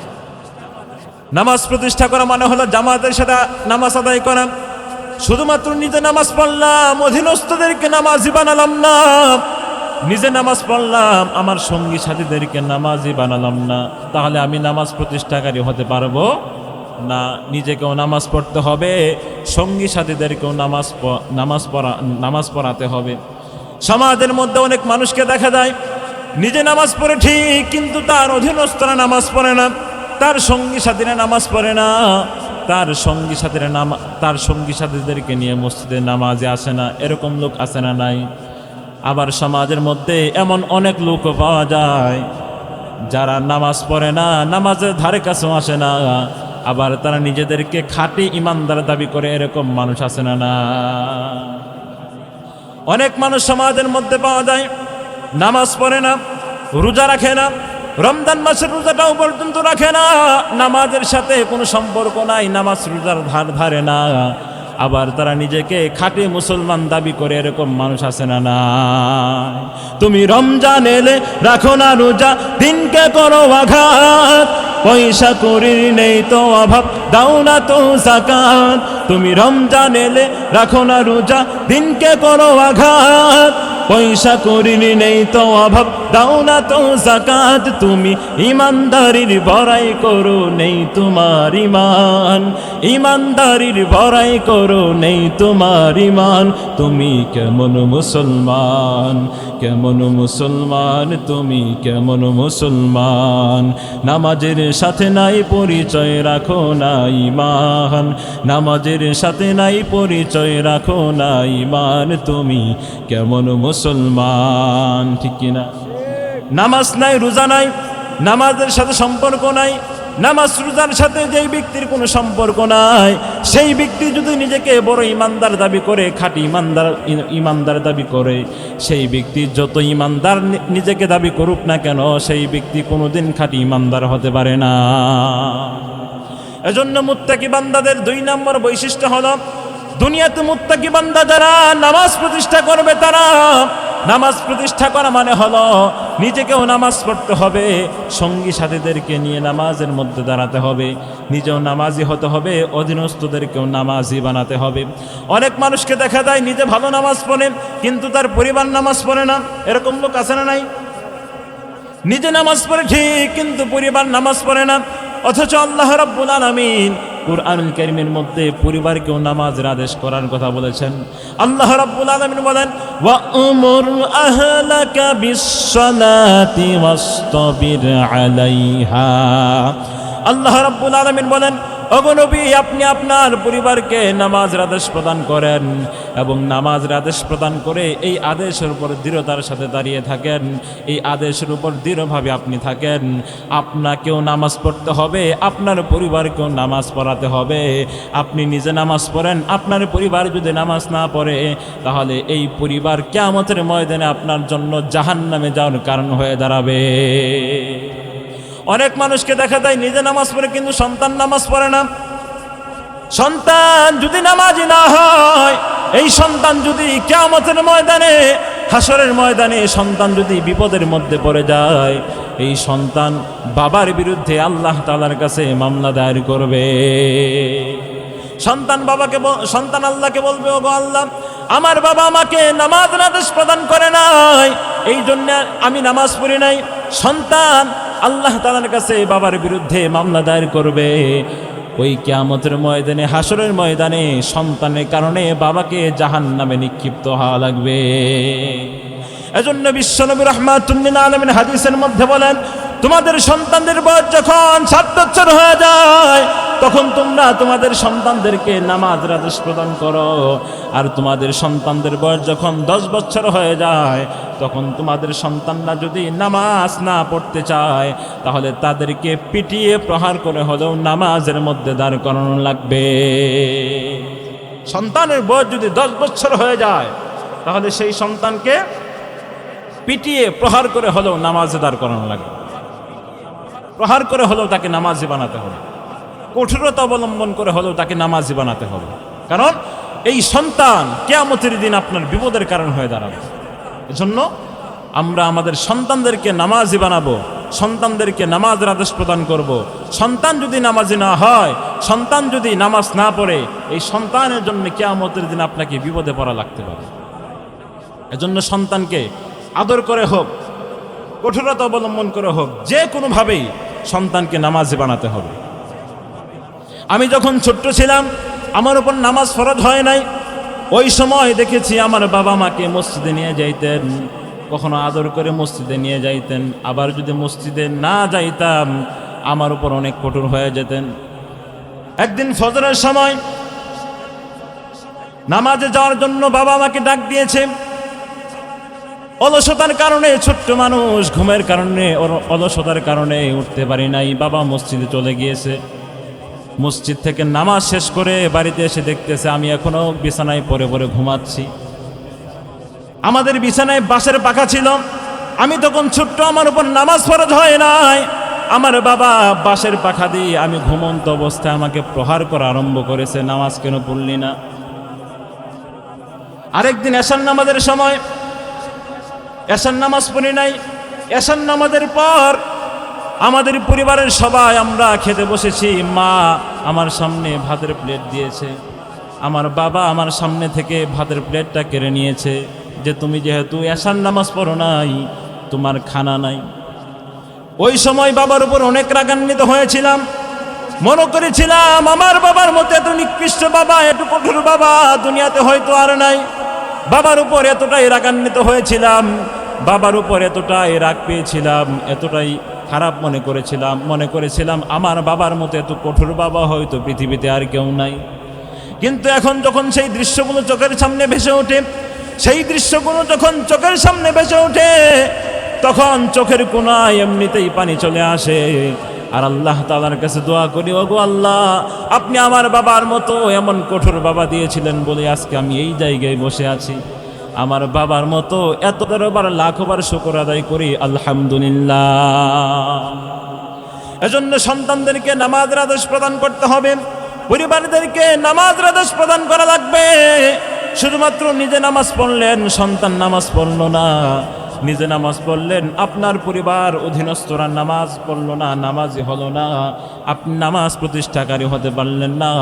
নামাজ প্রতিষ্ঠা করা মানে হলো জামাতের সাথে নামাজ আদায় করা। শুধুমাত্র নিজে নামাজ পড়লাম, অধীনস্থদেরকে নামাজি বানালাম না, নিজে নামাজ পড়লাম, আমার সঙ্গী সাথীদেরকে নামাজি বানালাম না, তাহলে আমি নামাজ প্রতিষ্ঠাকারী হতে পারবো না। নিজেকেও নামাজ পড়তে হবে, সঙ্গী সাথীদেরকেও নামাজ পড়াতে হবে। সমাজের মধ্যে অনেক মানুষকে দেখা যায় নিজে নামাজ পড়ে ঠিক, কিন্তু তার অধীনস্থরা নামাজ পড়ে না, তার সঙ্গী সাথীরা নামাজ পড়ে না, তার সঙ্গী সাথীদেরকে নিয়ে মসজিদে নামাজে আসে না। এরকম লোক আসে না নাই? আবার সমাজের মধ্যে এমন অনেক লোকও পাওয়া যায় যারা নামাজ পড়ে না, নামাজের ধারে কাছেও আসে না, আবার তারা নিজেদেরকে খাঁটি ইমানদার দাবি করে। এরকম মানুষ আছে না? না, অনেক মানুষ সমাজের মধ্যে পাওয়া যায় নামাজ পড়ে না, রোজা রাখে না, রমজান মাসের রোজাটাও পর্যন্ত রাখে না, নামাজের সাথে কোনো সম্পর্ক নাই, নামাজ রোজার ধারে না, আবার তারা নিজেকে খাঁটি মুসলমান দাবি করে। এরকম মানুষ আছে না? না। তুমি রমজান এলে রাখো না রোজা, দিনকে করো আঘাত, পয়সা করির নেই তো অভাব, দাও না তো যাকাত। তুমি রমজান এলে রাখো না রোজা, দিনকে করো আঘাত, পয়সা করির নেই তো অভাব, দাও না তো যাকাত। তুমি ইমানদারির বড়াই করো, নেই তোমার ইমান, ইমানদারির বড়াই করো, নেই তোমার ইমান। তুমি কেমন মুসলমান, কেমন মুসলমান, তুমি কেমন মুসলমান? নামাজের সাথে নাই পরিচয়, রাখো না ইমান, নামাজের সাথে নাই পরিচয়, রাখো না ইমান। তুমি কেমন মুসলমান? ঠিক কিনা? নামাজ নাই, রোজা নাই, নামাজের সাথে সম্পর্ক নাই, নামাজ রোজার সাথে যেই ব্যক্তির কোনো সম্পর্ক নাই, সেই ব্যক্তি যদি নিজেকে বড় ইমানদার দাবি করে, খাঁটি ইমানদার দাবি করে, সেই ব্যক্তি যত ইমানদার নিজেকে দাবি করুক না কেন, সেই ব্যক্তি কোনোদিন খাঁটি ইমানদার হতে পারে না। এজন্য মুত্তাকি বান্দাদের দুই নম্বর বৈশিষ্ট্য হলো, দুনিয়াতে মুত্তাকি বান্দা যারা নামাজ প্রতিষ্ঠা করবে তারা। নামাজ প্রতিষ্ঠা করা মানে হলো নিজেকেও নামাজ পড়তে হবে, সঙ্গী সাথীদেরকে নিয়ে নামাজের মধ্যে দাঁড়াতে হবে, নিজেও নামাজি হতে হবে, অধীনস্থদেরকেও নামাজি বানাতে হবে। অনেক মানুষকে দেখা যায় নিজে ভালো নামাজ পড়ে কিন্তু তার পরিবার নামাজ পড়ে না। এরকম লোক আছে না নাই? নিজে নামাজ পড়ে ঠিক কিন্তু পরিবার নামাজ পড়ে না, অথচ আল্লাহ রাব্বুল আলামিন কুরআনুল কারীমের মধ্যে পরিবারকেও নামাজের আদেশ করার কথা বলেছেন। আল্লাহ রাব্বুল আলামিন বলেন, ওয়া উমুর আহলাকা বিস-সালাতি ওয়াসতাবির আলাইহা। আল্লাহ রাব্বুল আলামিন বলেন, ওগো নবী, আপনি আপনার পরিবারকে নামাজের আদেশ প্রদান করেন এবং নামাজের আদেশ প্রদান করে এই আদেশের উপর দৃঢ়তার সাথে দাঁড়িয়ে থাকেন। এই আদেশের উপর দৃঢ়ভাবে আপনি থাকেন। আপনাকেও নামাজ পড়তে হবে, আপনার পরিবারকেও নামাজ পড়াতে হবে। আপনি নিজে নামাজ পড়েন, আপনার পরিবার যদি নামাজ না পড়ে তাহলে এই পরিবার কিয়ামতের ময়দানে আপনার জন্য জাহান্নামে যাওয়ার কারণ হয়ে দাঁড়াবে। অনেক মানুষকে দেখা যায় নিজে নামাজ পড়ে কিন্তু সন্তান নামাজ পড়ে না। সন্তান যদি নামাজি না হয়, এই সন্তান যদি কিয়ামতের ময়দানে, হাসরের ময়দানে সন্তান যদি বিপদের মধ্যে পড়ে যায়, এই সন্তান বাবার বিরুদ্ধে আল্লাহ তাআলার কাছে মামলা দায়ের করবে। সন্তান আল্লাহকে বলবে, ওগো আল্লাহ, আমার বাবা আমাকে নামাজের আদেশ প্রদান করে নাই, এই জন্য আমি নামাজ পড়ি নাই। সন্তান আল্লাহ তাআলার কাছে বাবার বিরুদ্ধে মামলা দায়ের করবে। ওই কিয়ামতের ময়দানে, হাসরের ময়দানে সন্তানের কারণে বাবাকে জাহান্নামে নিক্ষিপ্ত হওয়া লাগবে। এজন্য বিশ্বনবী রাহমাতুল লিল আলামিন হাদিসের মধ্যে বলেন, তোমাদের সন্তানদের বয়স যখন 7 বছর হয়ে যায় তখন তোমরা তোমাদের সন্তানদেরকে নামাজের আদেশ প্রদান করো, আর তোমাদের সন্তানদের বয়স যখন 10 বছর হয়ে যায় তখন তোমাদের সন্তানরা যদি নামাজ না পড়তে চায় তাহলে তাদেরকে পিটিয়ে প্রহার করে হলেও নামাজের মধ্যে দাঁড় করানো লাগবে। সন্তানের বয়স যদি 10 বছর হয়ে যায় তাহলে সেই সন্তানকে পিটিয়ে প্রহার করে হলেও নামাজে দাঁড় করানো লাগবে। প্রহার করে হলেও তাকে নামাজি বানাতে হবে, কঠোরতা অবলম্বন করে হলেও তাকে নামাজি বানাতে হবে। কারণ এই সন্তান কিয়ামতের দিন আপনার বিপদের কারণ হয়ে দাঁড়াবে। এজন্য আমরা আমাদের সন্তানদেরকে নামাজি বানাবো, সন্তানদেরকে নামাজের আদেশ প্রদান করব। সন্তান যদি নামাজি না হয়, সন্তান যদি নামাজ না পড়ে, এই সন্তানের জন্য কিয়ামতের দিন আপনাকে বিপদে পড়া লাগতে পারে। এজন্য সন্তানকে আদর করে হোক, কঠোরতা অবলম্বন করে হোক, যে কোনোভাবেই সন্তানকে নামাজি বানাতে হবে। আমি যখন ছোট্ট ছিলাম, আমার উপর নামাজ ফরজ হয় নাই, ওই সময় দেখেছি আমার বাবা মাকে মসজিদে নিয়ে যাইতেন, কখনো আদর করে মসজিদে নিয়ে যাইতেন, আবার যদি মসজিদে না যাইতাম আমার উপর অনেক কঠোর হয়ে যেতেন। একদিন ফজরের সময় নামাজে যাওয়ার জন্য বাবা আমাকে ডাক দিয়েছে। অলসতার কারণে, ছোট্ট মানুষ, ঘুমের কারণে, অলসতার কারণে উঠতে পারি নাই। বাবা মসজিদে চলে গিয়েছে। মসজিদ থেকে নামাজ শেষ করে বাড়িতে এসে দেখতেছে আমি এখনো বিছানায় পড়ে পড়ে ঘুমাচ্ছি। আমাদের বিছানায় বাঁশের পাখা ছিল। আমি তখন ছোট্ট, আমার উপর নামাজ ফরজ হয় নাই। আমার বাবা বাঁশের পাখা দিয়ে আমি ঘুমন্ত অবস্থায় আমাকে প্রহার করা আরম্ভ করেছে, নামাজ কেন পড়লি না। আরেকদিন এশার নামাজের সময়, এশার নামাজ পড়ি নাই। এশার নামাজের পর আমাদের পরিবারের সবাই আমরা খেতে বসেছি। মা আমার সামনে ভাতের প্লেট দিয়েছে। আমার বাবা আমার সামনে থেকে ভাতের প্লেটটা কেড়ে নিয়েছে যে তুমি যেহেতু এশার নামাজ পড়ো নাই, তোমার খানা নাই। ওই সময় বাবার উপর অনেক রাগান্বিত হয়েছিলাম। মনে করেছিলাম আমার বাবার মতো এত নিকৃষ্ট বাবা, এত কঠোর বাবা দুনিয়াতে হয়তো আর নাই। বাবার উপর এতটাই রাগান্বিত হয়েছিলাম, বাবার উপর এতটাই রাগ পেয়েছিলাম, এতটাই খারাপ মনে করেছিলাম আমার বাবার মতো এত কঠোর বাবা হয়তো পৃথিবীতে আর কেউ নাই। কিন্তু এখন যখন সেই দৃশ্যগুলো চোখের সামনে ভেসে ওঠে, সেই দৃশ্যগুলো যখন চোখের সামনে ভেসে ওঠে তখন চোখের কোণায় এমনিতেই পানি চলে আসে। আর আল্লাহ তাআলার কাছে দোয়া করি, ওগো আল্লাহ, আপনি আমার বাবার মতো এমন কঠোর বাবা দিয়েছিলেন বলে আজকে আমি এই জায়গায় বসে আছি। আমার বাবার মতো এত বার লাখবার শুকর আদায় করি, আলহামদুলিল্লাহ। এজন্য সন্তানদেরকে নামাজের আদেশ প্রদান করতে হবে, পরিবারদেরকে নামাজের আদেশ প্রদান করা লাগবে। শুধুমাত্র নিজে নামাজ পড়লেন, সন্তান নামাজ পড়ল না, নিজে নামাজ পড়লেন, আপনার পরিবার অধীনস্থরা নামাজ পড়ল না, নামাজি হলো না, আপনি নামাজ প্রতিষ্ঠাকারী হতে পারলেন না।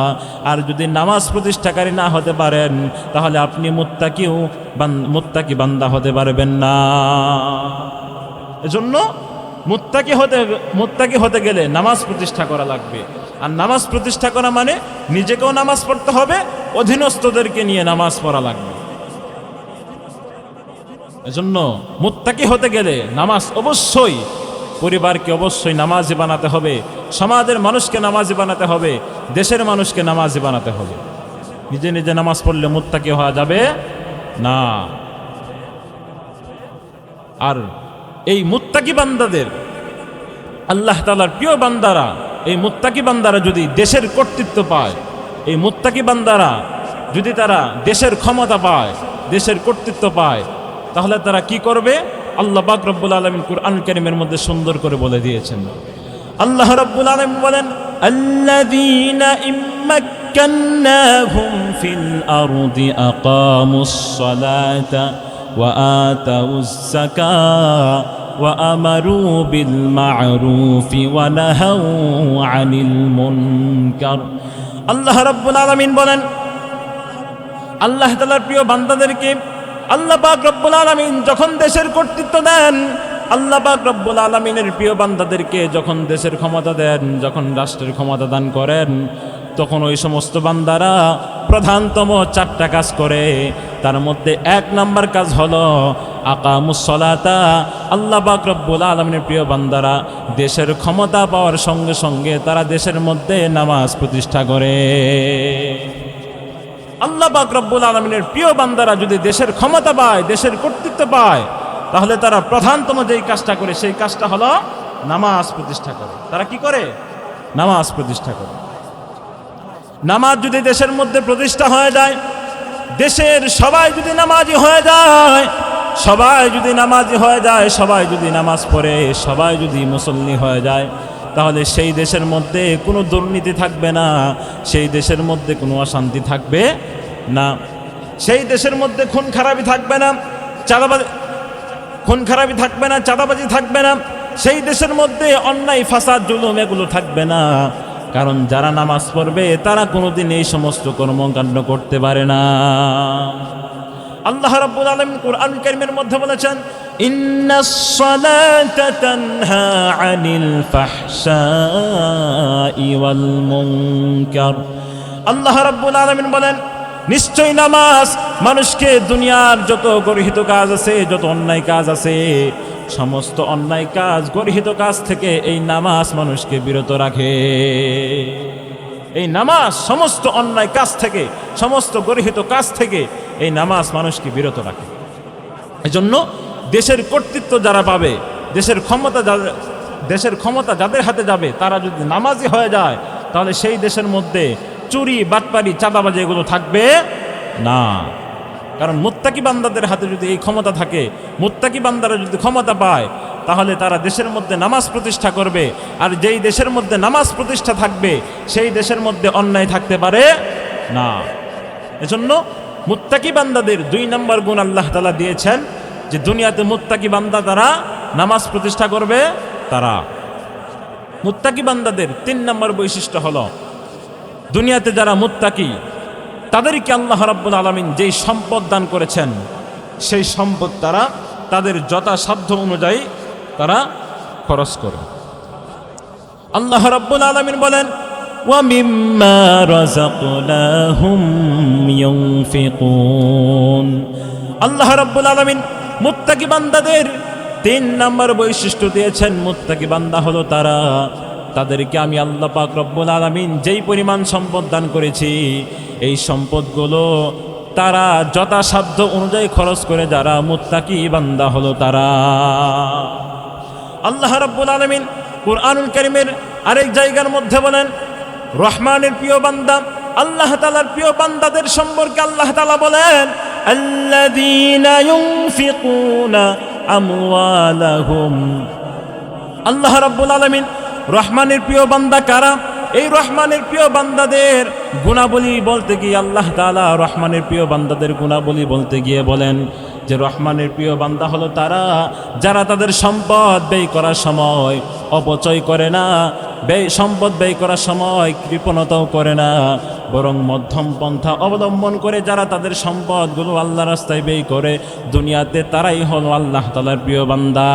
আর যদি নামাজ প্রতিষ্ঠাকারী না হতে পারেন তাহলে আপনি মুত্তাকি বান্দা হতে পারবেন না। এজন্য মুত্তাকি হতে গেলে নামাজ প্রতিষ্ঠা করা লাগবে। আর নামাজ প্রতিষ্ঠা করা মানে নিজেকেও নামাজ পড়তে হবে, অধীনস্থদেরকে নিয়ে নামাজ পড়া লাগবে। এজন্য মুত্তাকি হতে গেলে নামাজ অবশ্যই, পরিবারকে অবশ্যই নামাজি বানাতে হবে, সমাজের মানুষকে নামাজি বানাতে হবে, দেশের মানুষকে নামাজি বানাতে হবে। নিজে নিজে নামাজ পড়লে মুত্তাকি হওয়া যাবে না। আর এই মুত্তাকি বান্দাদের, আল্লাহ তাআলার প্রিয় বান্দারা, এই মুত্তাকি বান্দারা যদি দেশের কর্তৃত্ব পায়, এই মুত্তাকি বান্দারা যদি তারা দেশের ক্ষমতা পায়, দেশের কর্তৃত্ব পায়, তাহলে তারা কি করবে? আল্লাহ পাক রব্বুল আলামিন কুরআন কারীমের মধ্যে সুন্দর করে বলে দিয়েছেন। আল্লাহ রব্বুল আলামিন বলেন, আল্লাযীনা ইম্মাক্কান্নাহুম ফিল আরদি আকামুস সালাতা ওয়া আতাউজ যাকাতা ওয়া আমারু বিল মা'রুফি ওয়া নাহাউ আনিল মুনকার। আল্লাহ রব্বুল আলামিন বলেন, আল্লাহ তাআলার প্রিয় বান্দাদেরকে আল্লাহ পাক রব্বুল আলামিন যখন দেশের কর্তৃত্ব দেন, আল্লাহ পাক রব্বুল আলামিনের প্রিয় বান্দাদেরকে যখন দেশের ক্ষমতা দেন, যখন রাষ্ট্রের ক্ষমতা দান করেন, তখন ওই সমস্ত বান্দারা প্রধানতম 4টা কাজ করে। তার মধ্যে 1 নাম্বার কাজ হলো আকামুস সালাতা। আল্লাহ পাক রব্বুল আলামিনের প্রিয় বান্দারা দেশের ক্ষমতা পাওয়ার সঙ্গে সঙ্গে তারা দেশের মধ্যে নামাজ প্রতিষ্ঠা করে। আল্লাহ পাক রব্বুল আলামিনের প্রিয় বান্দারা যদি দেশের ক্ষমতা পায়, দেশের কর্তৃত্ব পায়, তাহলে তারা প্রধানতম যেই কাজটা করে সেই কাজটা হলো নামাজ প্রতিষ্ঠা করে। তারা কি করে? নামাজ প্রতিষ্ঠা করে। নামাজ যদি দেশের মধ্যে প্রতিষ্ঠা হয়ে যায়, দেশের সবাই যদি নামাজি হয়ে যায়, সবাই যদি নামাজি হয়ে যায়, সবাই যদি নামাজ পড়ে, সবাই যদি মুসল্লি হয়ে যায়, তাহলে সেই দেশের মধ্যে কোনো দুর্নীতি থাকবে না, সেই দেশের মধ্যে কোনো অশান্তি থাকবে না, সেই দেশের মধ্যে খুন খারাপি থাকবে না, চাঁদাবাজি থাকবে না, সেই দেশের মধ্যে অন্যায় ফাসাদ জুলুম এগুলো থাকবে না। কারণ যারা নামাজ পড়বে তারা কোনোদিন এই সমস্ত কর্মকাণ্ড করতে পারে না। আল্লাহ রাব্বুল আলামিন কুরআন কারীমের মধ্যে বলেছেন, ইন্নাস সালাতা তানহা আনিল ফাহশাই ওয়াল মুনকার। আল্লাহ রাব্বুল আলামিন বলেন, নিশ্চয় নামাজ মানুষকে দুনিয়ার যত গর্হিত কাজ আছে, যত অন্যায় কাজ আছে, সমস্ত অন্যায় কাজ, গর্হিত কাজ থেকে এই নামাজ মানুষকে বিরত রাখে। এই নামাজ সমস্ত অন্যায় কাজ থেকে, সমস্ত গর্হিত কাজ থেকে এই নামাজ মানুষকে বিরত রাখে। এজন্য দেশের কর্তৃত্ব যারা পাবে, দেশের ক্ষমতা যাদের হাতে যাবে, তারা যদি নামাজি হয়ে যায়, তাহলে সেই দেশের মধ্যে চুরি, বাটপারি, চাঁদাবাজি এগুলো থাকবে না। কারণ মুত্তাকি বান্দাদের হাতে যদি এই ক্ষমতা থাকে, মুত্তাকি বান্দারা যদি ক্ষমতা পায়, তাহলে তারা দেশের মধ্যে নামাজ প্রতিষ্ঠা করবে। আর যেই দেশের মধ্যে নামাজ প্রতিষ্ঠা থাকবে, সেই দেশের মধ্যে অন্যায় থাকতে পারে না। এজন্য মুত্তাকি বান্দাদের 2 নম্বর গুণ আল্লাহ তাআলা দিয়েছেন, যে দুনিয়াতে মুত্তাকি বান্দা তারা নামাজ প্রতিষ্ঠা করবে। তারা মুত্তাকি বান্দাদের 3 নম্বর বৈশিষ্ট্য হলো, দুনিয়াতে যারা মুত্তাকি তাদেরকে আল্লাহ রাব্বুল আলামিন যেই সম্পদ দান করেছেন, সেই সম্পদ তারা তাদের যথাসাধ্য অনুযায়ী তারা খরচ করে। আল্লাহ রাব্বুল আলামিন বলেন, ওয়া মিম্মা রাযাকনাহুম ইউনফিকুন। আল্লাহ রাব্বুল আলামিন মুত্তাকি বান্দাদের 3 নম্বর বৈশিষ্ট্য দিয়েছেন। মুত্তাকি বান্দা হলো তারা, তাদেরকে আমি আল্লাহ পাক রব্বুল আলামিন যেই পরিমাণ সম্পদ দান করেছি, এই সম্পদগুলো তারা যথাসাধ্য অনুযায়ী খরচ করে যারা মুত্তাকি বান্দা হলো তারা। আল্লাহ রাব্বুল আলামিন কুরআনুল কারীমের আরেক জায়গার মধ্যে বলেন, রহমানের প্রিয় বান্দা, আল্লাহ তাআলার প্রিয় বান্দাদের সম্পর্কে আল্লাহ তাআলা বলেন, আল্লাযীনা ইউনফিকুনা আমওয়ালাহুম। আল্লাহ রাব্বুল আলামিন রহমানের প্রিয় বান্দা কারা? এই রহমানের প্রিয় বান্দাদের গুণাবলী বলতে গিয়ে আল্লাহ তাআলা রহমানের প্রিয় বান্দাদের গুণাবলী বলতে গিয়ে বলেন যে রহমানের প্রিয় বান্দা হলো তারা যারা তাদের সম্পদ ব্যয় করার সময় অপচয় করে না, সম্পদ ব্যয় করার সময় কৃপণতাও করে না, বরং মধ্যম পন্থা অবলম্বন করে যারা তাদের সম্পদগুলো আল্লাহর রাস্তায় ব্যয় করে, দুনিয়াতে তারাই হলো আল্লাহ তাআলার প্রিয় বান্দা।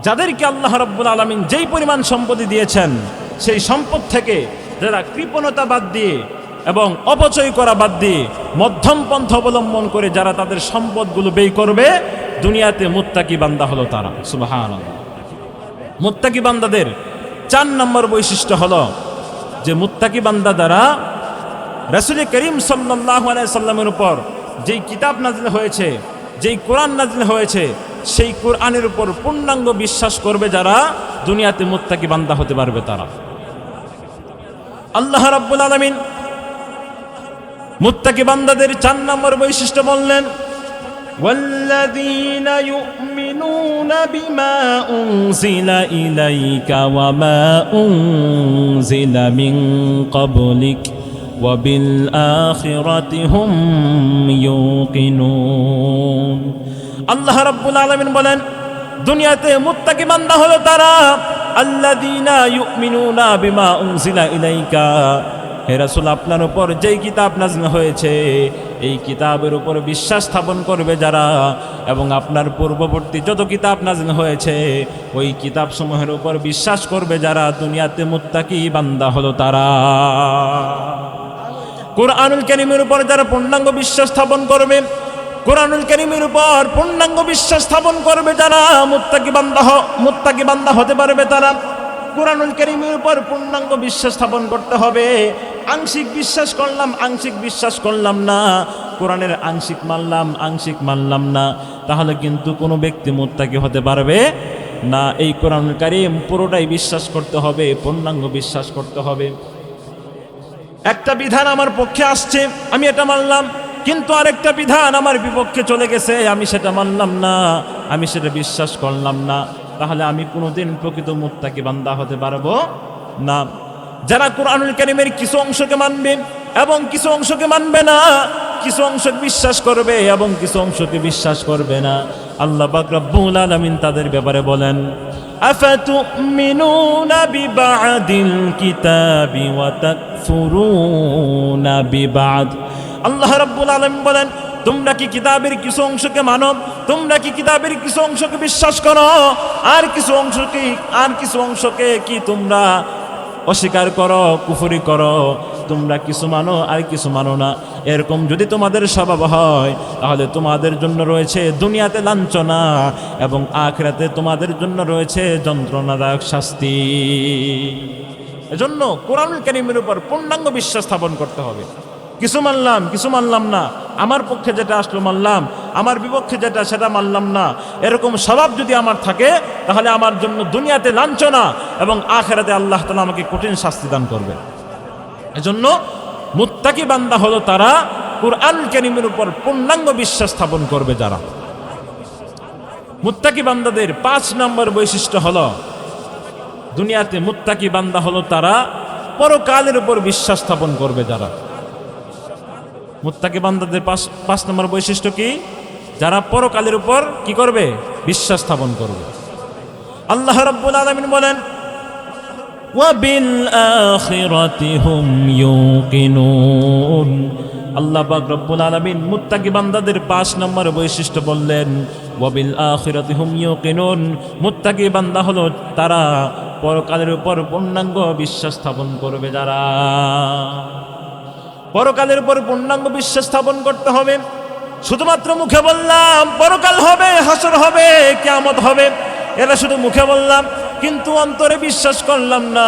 যাদেরকে আল্লাহ রাব্বুল আলামিন যেই পরিমাণ সম্পত্তি দিয়েছেন সেই সম্পদ থেকে যারা কৃপণতা বাদ দিয়ে এবং অপচয় করা বাদ দিয়ে মধ্যম পন্থা অবলম্বন করে যারা তাদের সম্পদগুলো ব্যয় করবে, দুনিয়াতে মুত্তাকি বান্দা হলো তারা। সুবহানাল্লাহ। মুত্তাকি বান্দাদের 4 নম্বর বৈশিষ্ট্য হলো যে মুত্তাকি বান্দা দ্বারা রাসূল করিম সাল্লাল্লাহু আলাইহি সাল্লামের উপর যেই কিতাব নাজিল হয়েছে, যেই কোরআন নাজিল হয়েছে, সেই কোরআনের উপর পূর্ণাঙ্গ বিশ্বাস করবে যারা, দুনিয়াতে মুত্তাকি বান্দা হতে পারবে তারা। আল্লাহ রাব্বুল আলামিন মুত্তাকি বান্দাদের 4 নম্বর বৈশিষ্ট্য বললেন, والذين يؤمنون بما أنزل إليك وما أنزل من قبلك وبالآخرة هم يوقنون। আল্লাহ রাব্বুল আলামিন বলেন দুনিয়াতে মুত্তাকি বান্দা হলো তারা, আল্লাযীনা ইউমিনুনা বিমা উনজিলা ইলাইকা, হে রাসূল আপনার উপর যেই কিতাব নাযিল হয়েছে এই কিতাবের উপর বিশ্বাস স্থাপন করবে যারা, এবং আপনার পূর্ববর্তী যত কিতাব নাযিল হয়েছে ওই কিতাবসমূহের উপর বিশ্বাস করবে যারা, দুনিয়াতে মুত্তাকি বান্দা হলো তারা। কুরআনুল কারীমের উপর যারা পূর্ণাঙ্গ বিশ্বাস স্থাপন করবে, কুরআনুল কারীমের উপর পূর্ণাঙ্গ বিশ্বাস স্থাপন করবে যারা, মুত্তাকি বান্দা হতে পারবে তারা। কুরআনুল কারীমের উপর পূর্ণাঙ্গ বিশ্বাস স্থাপন করতে হবে। আংশিক বিশ্বাস করলাম, আংশিক বিশ্বাস করলাম না, কোরআনের আংশিক মানলাম, আংশিক মানলাম না, তাহলে কিন্তু কোনো ব্যক্তি মুত্তাকি হতে পারবে না। এই কুরআনুল কারীম পুরোটাই বিশ্বাস করতে হবে, পূর্ণাঙ্গ বিশ্বাস করতে হবে। একটা বিধান আমার পক্ষে আসছে আমি এটা মানলাম, কিন্তু আরেকটা বিধান আমার বিপক্ষে চলে গেছে, আমি সেটা মানলাম না, আমি সেটা বিশ্বাস করলাম না, তাহলে আমি কোনোদিন প্রকৃত মুত্তাকি বান্দা হতে পারবো না। যারা কুরআনুল কারীমের কিছু অংশকে মানবে এবং কিছু অংশকে মানবে না, কিছু অংশকে বিশ্বাস করবে এবং কিছু অংশকে বিশ্বাস করবে না, আল্লাহ পাক রব্বুল আলামিন তাদের ব্যাপারে বলেন, আফাতুমিনুনা বিবাদিল কিতাবি ওয়া তাকফুরুনা বিবাদ। আল্লাহ রাব্বুল আলামিন বলেন তোমরা কি কিতাবের কিছু অংশকে মানো, তোমরা কি কিতাবের কিছু অংশকে বিশ্বাস করো, আর কিছু অংশকে কি তোমরা অস্বীকার করো, কুফরি করো, তোমরা কিছু মানো আর কিছু মানো না। এরকম যদি তোমাদের স্বভাব হয় তাহলে তোমাদের জন্য রয়েছে দুনিয়াতে লাঞ্ছনা এবং আখিরাতে তোমাদের জন্য রয়েছে যন্ত্রণাদায়ক শাস্তি। এজন্য কোরআনুল কারীমের উপর পূর্ণাঙ্গ বিশ্বাস স্থাপন করতে হবে। কিছু মানলাম, কিছু মানলাম না, আমার পক্ষে যেটা আসলো মানলাম, আমার বিপক্ষে যেটা সেটা মানলাম না, এরকম স্বভাব যদি আমার থাকে তাহলে আমার জন্য দুনিয়াতে লাঞ্ছনা এবং আখিরাতে আল্লাহ তাআলা আমাকে কঠিন শাস্তি দান করবে। এজন্য মুত্তাকি বান্দা হলো তারা, কুরআনুল কারীমের উপর পূর্ণাঙ্গ বিশ্বাস স্থাপন করবে যারা। মুত্তাকি বান্দাদের 5 নম্বর বৈশিষ্ট্য হলো, দুনিয়াতে মুত্তাকি বান্দা হলো তারা পরকালের উপর বিশ্বাস স্থাপন করবে যারা। মুত্তাকি বান্দাদের 5 নম্বর বৈশিষ্ট্য কি? যারা পরকালের উপর কি করবে? বিশ্বাস স্থাপন করবে। আল্লাহ রাব্বুল আলামিন বলেন ওয়া বিল আখিরাতি হুম ইউকিনুন। আল্লাহ পাক রব্বুল আলামিন মুত্তাকি বান্দাদের 5 নম্বর বৈশিষ্ট্য বললেন ওয়া বিল আখিরাতি হুম ইউকিনুন। মুত্তাকি বান্দা হলো তারা পরকালের উপর পূর্ণাঙ্গ বিশ্বাস স্থাপন করবে যারা। পরকালের উপর পূর্ণাঙ্গ বিশ্বাস স্থাপন করতে হবে। শুধুমাত্র মুখে বললাম পরকাল হবে, হাসর হবে, কিয়ামত হবে, এটা শুধু মুখে বললাম, কিন্তু অন্তরে বিশ্বাস করলাম না,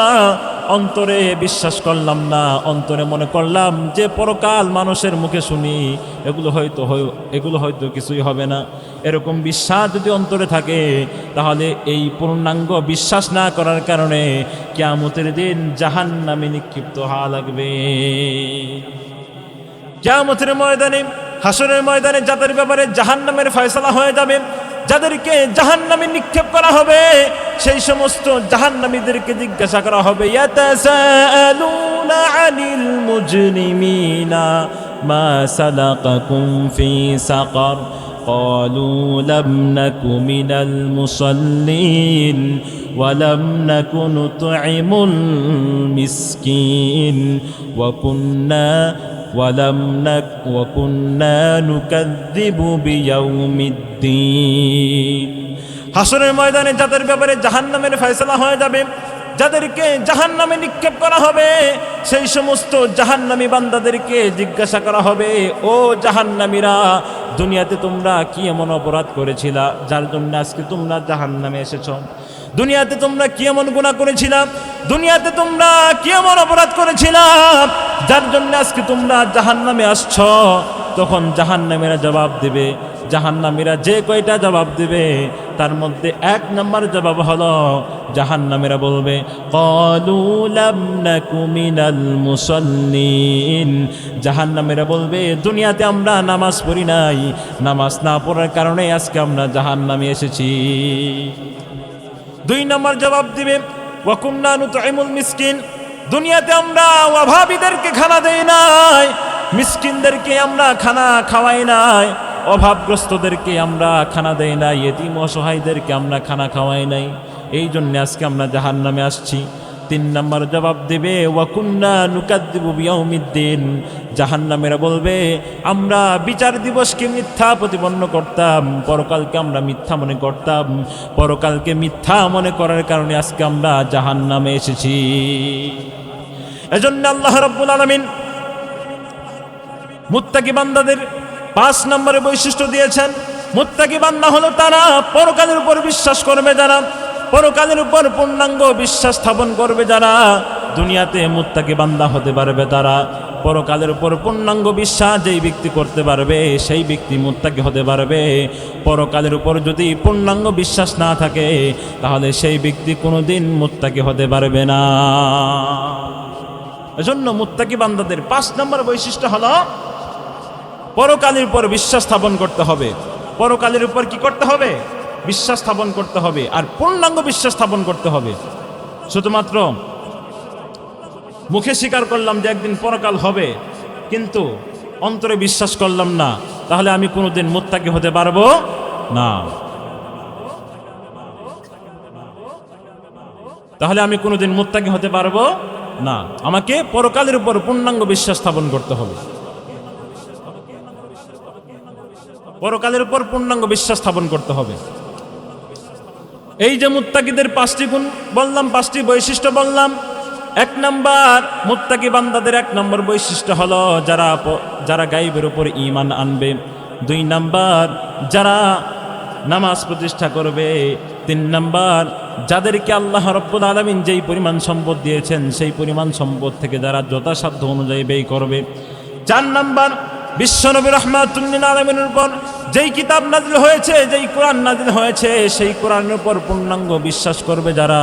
অন্তরে বিশ্বাস করলাম না, অন্তরে মনে করলাম যে পরকাল মানুষের মুখে শুনি, এগুলো হয়তো কিছুই হবে না। এরকম বিশ্বাস যদি অন্তরে থাকে তাহলে এই পূর্ণাঙ্গ বিশ্বাস না করার কারণে কিয়ামতের দিন জাহান্নামে নিক্ষিপ্ত হওয়া লাগবে। কিয়ামতের ময়দানে, হাসরের ময়দানে যাদের ব্যাপারে জাহান্নামের ফয়সালা হয়ে যাবে, যাদেরকে জাহান্নামে নিক্ষেপ করা হবে, সেই সমস্ত জাহান্নামীদেরকে জিজ্ঞাসা করা হবে ইয়াতাসাআলুনা আনিল মুজরিমিনা মা সালাকাকুম ফি সাকার ক্বালু লাম নাকু মিনাল মুসাল্লিন ওয়া লাম নাকু নুতঈমুল মিসকিন ওয়া কুন্না নুকাযযিবু বিয়াউমিদ্দিন। হাসরের ময়দানে যাদের ব্যাপারে জাহান্নামের ফয়সালা হয়ে যাবে, যাদেরকে জাহান্নামে নিক্ষেপ করা হবে, সেই সমস্ত জাহান্নামী বান্দাদেরকে জিজ্ঞাসা করা হবে, ও জাহান্নামীরা, দুনিয়াতে তোমরা কি এমন অপরাধ করেছিলা যার জন্য আজকে তোমরা জাহান্নামে এসেছো? দুনিয়াতে তোমরা কি এমন গুনাহ করেছিলা? দুনিয়াতে তোমরা কি এমন অপরাধ করেছিলা যার জন্য আজকে তোমরা জাহান্নামে আসছো? তখন জাহান্নামীরা জবাব দেবে, জাহান্নামীরা যে কয়টা জবাব দেবে তার মধ্যে এক নম্বর জবাব হলো, জাহান্নামীরা বলবে, ক্বালু লাম নাকু মিনাল মুসাল্লিন। জাহান্নামীরা বলবে, দুনিয়াতে আমরা নামাজ পড়ি নাই, নামাজ না পড়ার কারণে আজকে আমরা জাহান্নামে এসেছি। দুই নম্বর জবাব দিবে, ওয়া কুন্না নুতঈমুল মিসকিন। দুনিয়াতে আমরা অভাবীদেরকে খানা দেই নাই, মিসকিনদেরকে আমরা খানা খাওয়াই নাই, অভাবগ্রস্তদেরকে আমরা খানা দেই নাই, এতিম অসহায়দেরকে আমরা খানা খাওয়াই নাই, এই জন্য আজকে আমরা জাহান্নামে আসছি। তিন নম্বর জবাব দেবে, ওয়া কুন্না নুকাদ্দিবু বিয়াউমিদ্দিন। জাহান্নামীরা বলবে, আমরা বিচার দিবসকে মিথ্যা প্রতিপন্ন করতাম, পরকালকে আমরা মিথ্যা মনে করতাম, পরকালকে মিথ্যা মনে করার কারণে আজকে আমরা জাহান্নামে এসেছি। এজন্য আল্লাহ রাব্বুল আলামিন মুত্তাকি বান্দাদের 5 নম্বরে বৈশিষ্ট্য দিয়েছেন। মুত্তাকি বান্দা হলো তারা পরকালের উপর বিশ্বাস করবে যারা, পরকালের উপর পূর্ণাঙ্গ বিশ্বাস স্থাপন করবে যারা, দুনিয়াতে মুত্তাকি বান্দা হতে পারবে তারা। পরকালের উপর পূর্ণাঙ্গ বিশ্বাস যেই ব্যক্তি করতে পারবে সেই ব্যক্তি মুত্তাকি হতে পারবে। পরকালের উপর যদি পূর্ণাঙ্গ বিশ্বাস না থাকে তাহলে সেই ব্যক্তি কোনোদিন মুত্তাকি হতে পারবে না। এজন্য মুত্তাকি বান্দাদের 5 নম্বর বৈশিষ্ট্য হলো পরকালের উপর বিশ্বাস স্থাপন করতে হবে। পরকালের উপর কি করতে হবে? বিশ্বাস স্থাপন করতে হবে, আর পূর্ণাঙ্গ বিশ্বাস স্থাপন করতে হবে। শুধুমাত্র মুখে স্বীকার করলাম যে একদিন পরকাল হবে, কিন্তু অন্তরে বিশ্বাস করলাম না, তাহলে আমি কোনোদিন মুত্তাকি হতে পারবো না। তাহলে আমি কোনোদিন মুত্তাকি হতে পারবো না। আমাকে পরকালের উপর পূর্ণাঙ্গ বিশ্বাস স্থাপন করতে হবে। পরকালের উপর পূর্ণাঙ্গ বিশ্বাস স্থাপন করতে হবে। এই যে মুত্তাকিদের 5টি গুণ বললাম, 5টি বৈশিষ্ট্য বললাম। 1 নম্বর, মুত্তাকি বান্দাদের 1 নম্বর বৈশিষ্ট্য হলো যারা গায়বের উপর ঈমান আনবে। 2 নম্বর, যারা নামাজ প্রতিষ্ঠা করবে। 3 নম্বর, যাদেরকে আল্লাহ রাব্বুল আলামিন যেই পরিমাণ সম্পদ দিয়েছেন সেই পরিমাণ সম্পদ থেকে যারা যথাসাধ্য অনুযায়ী ব্যয় করবে। 4 নম্বর, বিশ্বনবী রাহমাতুল লিল আলামিনের উপর যেই কিতাব নাজিল হয়েছে, যেই কোরআন নাজিল হয়েছে, সেই কোরআনের উপর পূর্ণাঙ্গ বিশ্বাস করবে যারা।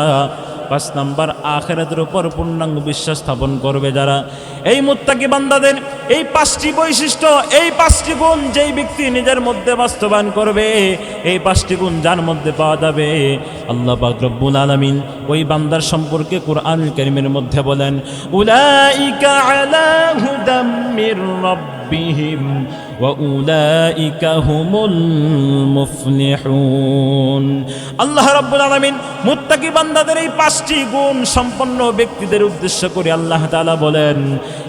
5 নম্বর, আখিরাতের উপর পূর্ণাঙ্গ বিশ্বাস স্থাপন করবে যারা। এই মুত্তাকি বান্দাদের এই 5টি বৈশিষ্ট্য, এই 5টি গুণ যেই ব্যক্তি নিজের মধ্যে বাস্তবায়ন করবে, এই 5টি গুণ যার মধ্যে পাওয়া যাবে, আল্লাহ পাক রব্বুল আলামিন ওই বান্দার সম্পর্কে কুরআনুল কারীমের মধ্যে বলেন, উলাইকা আলা হুদাম মির রাব্বিহিম ওয়া উলাইকা হুমুল মুফলিহুন। আল্লাহ রাব্বুল আলামিন মুত্তাকি বান্দাদের এই 5টি গুণ সম্পন্ন ব্যক্তিদের উদ্দেশ্য করে আল্লাহ তাআলা বলেন,